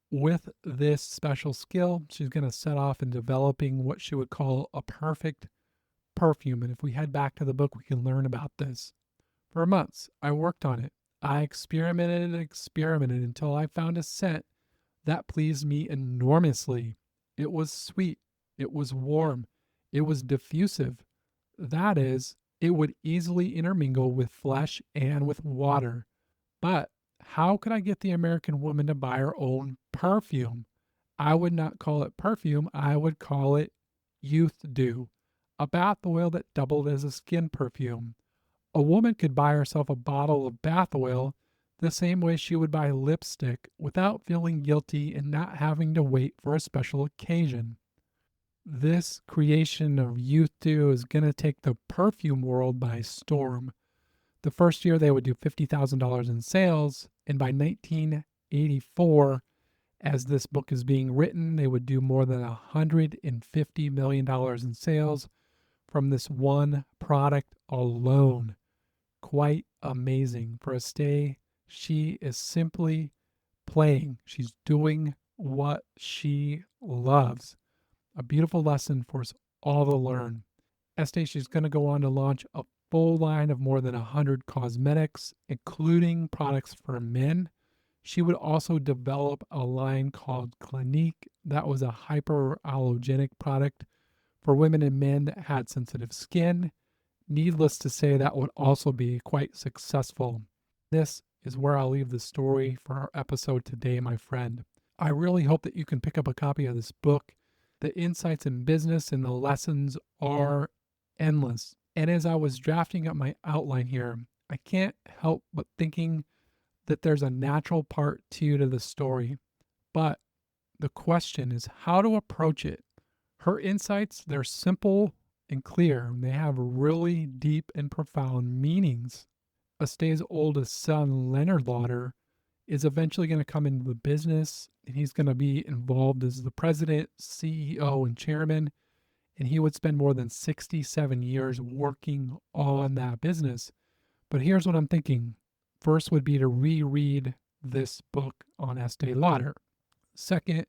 [SPEAKER 1] With this special skill, she's going to set off in developing what she would call a perfect perfume. And if we head back to the book, we can learn about this. For months, I worked on it. I experimented and experimented until I found a scent that pleased me enormously. It was sweet. It was warm. It was diffusive. That is, it would easily intermingle with flesh and with water. But how could I get the American woman to buy her own perfume? I would not call it perfume. I would call it youth dew. a bath oil that doubled as a skin perfume. A woman could buy herself a bottle of bath oil the same way she would buy lipstick without feeling guilty and not having to wait for a special occasion. This creation of Youth Do is going to take the perfume world by storm. The first year they would do $50,000 in sales, and by 1984, as this book is being written, they would do more than $150 million in sales from this one product alone. Quite amazing. For Estée, she is simply playing. She's doing what she loves. A beautiful lesson for us all to learn. Estée, she's going to go on to launch a full line of more than 100 cosmetics, including products for men. She would also develop a line called Clinique that was a hyperallergenic product for women and men that had sensitive skin. Needless to say, that would also be quite successful. This is where I'll leave the story for our episode today, my friend. I really hope that you can pick up a copy of this book. The insights in business and the lessons are endless. And as I was drafting up my outline here, I can't help but thinking that there's a natural part two to the story. But the question is how to approach it. Her insights, they're simple and clear, and they have really deep and profound meanings. Estée's oldest son, Leonard Lauder, is eventually going to come into the business, and he's going to be involved as the president, CEO, and chairman. And he would spend more than 67 years working on that business. But here's what I'm thinking. First would be to reread this book on Estée Lauder. Second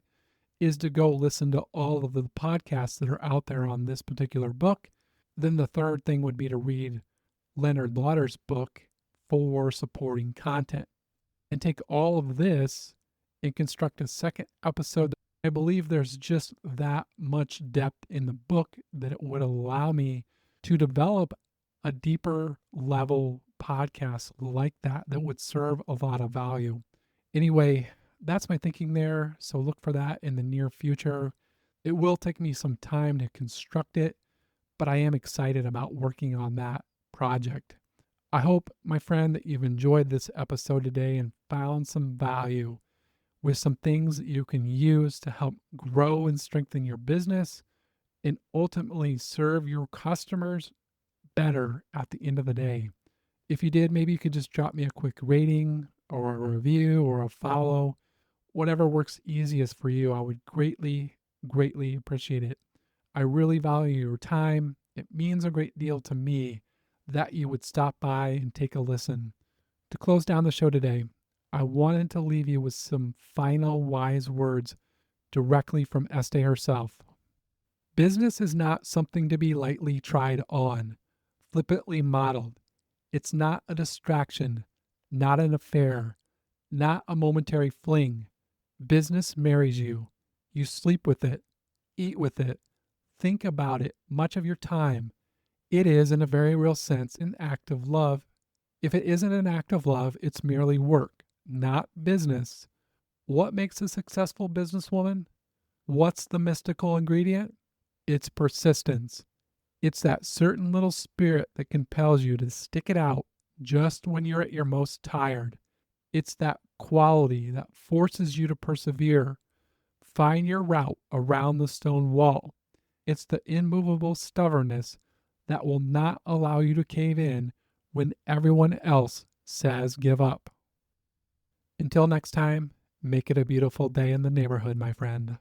[SPEAKER 1] is to go listen to all of the podcasts that are out there on this particular book. Then the third thing would be to read Leonard Lauder's book for supporting content and take all of this and construct a second episode. I believe there's just that much depth in the book that it would allow me to develop a deeper level podcast like that would serve a lot of value. Anyway, that's my thinking there. So look for that in the near future. It will take me some time to construct it, but I am excited about working on that project. I hope, my friend, that you've enjoyed this episode today and found some value with some things that you can use to help grow and strengthen your business and ultimately serve your customers better at the end of the day. If you did, maybe you could just drop me a quick rating or a review or a follow, whatever works easiest for you. I would greatly, greatly appreciate it. I really value your time. It means a great deal to me that you would stop by and take a listen. To close down the show today, I wanted to leave you with some final wise words directly from Estée herself. Business is not something to be lightly tried on, flippantly modeled. It's not a distraction, not an affair, not a momentary fling. Business marries you. You sleep with it, eat with it, think about it much of your time. It is, in a very real sense, an act of love. If it isn't an act of love, it's merely work, not business. What makes a successful businesswoman? What's the mystical ingredient? It's persistence. It's that certain little spirit that compels you to stick it out just when you're at your most tired. It's that quality that forces you to persevere. Find your route around the stone wall. It's the immovable stubbornness that will not allow you to cave in when everyone else says give up. Until next time, make it a beautiful day in the neighborhood, my friend.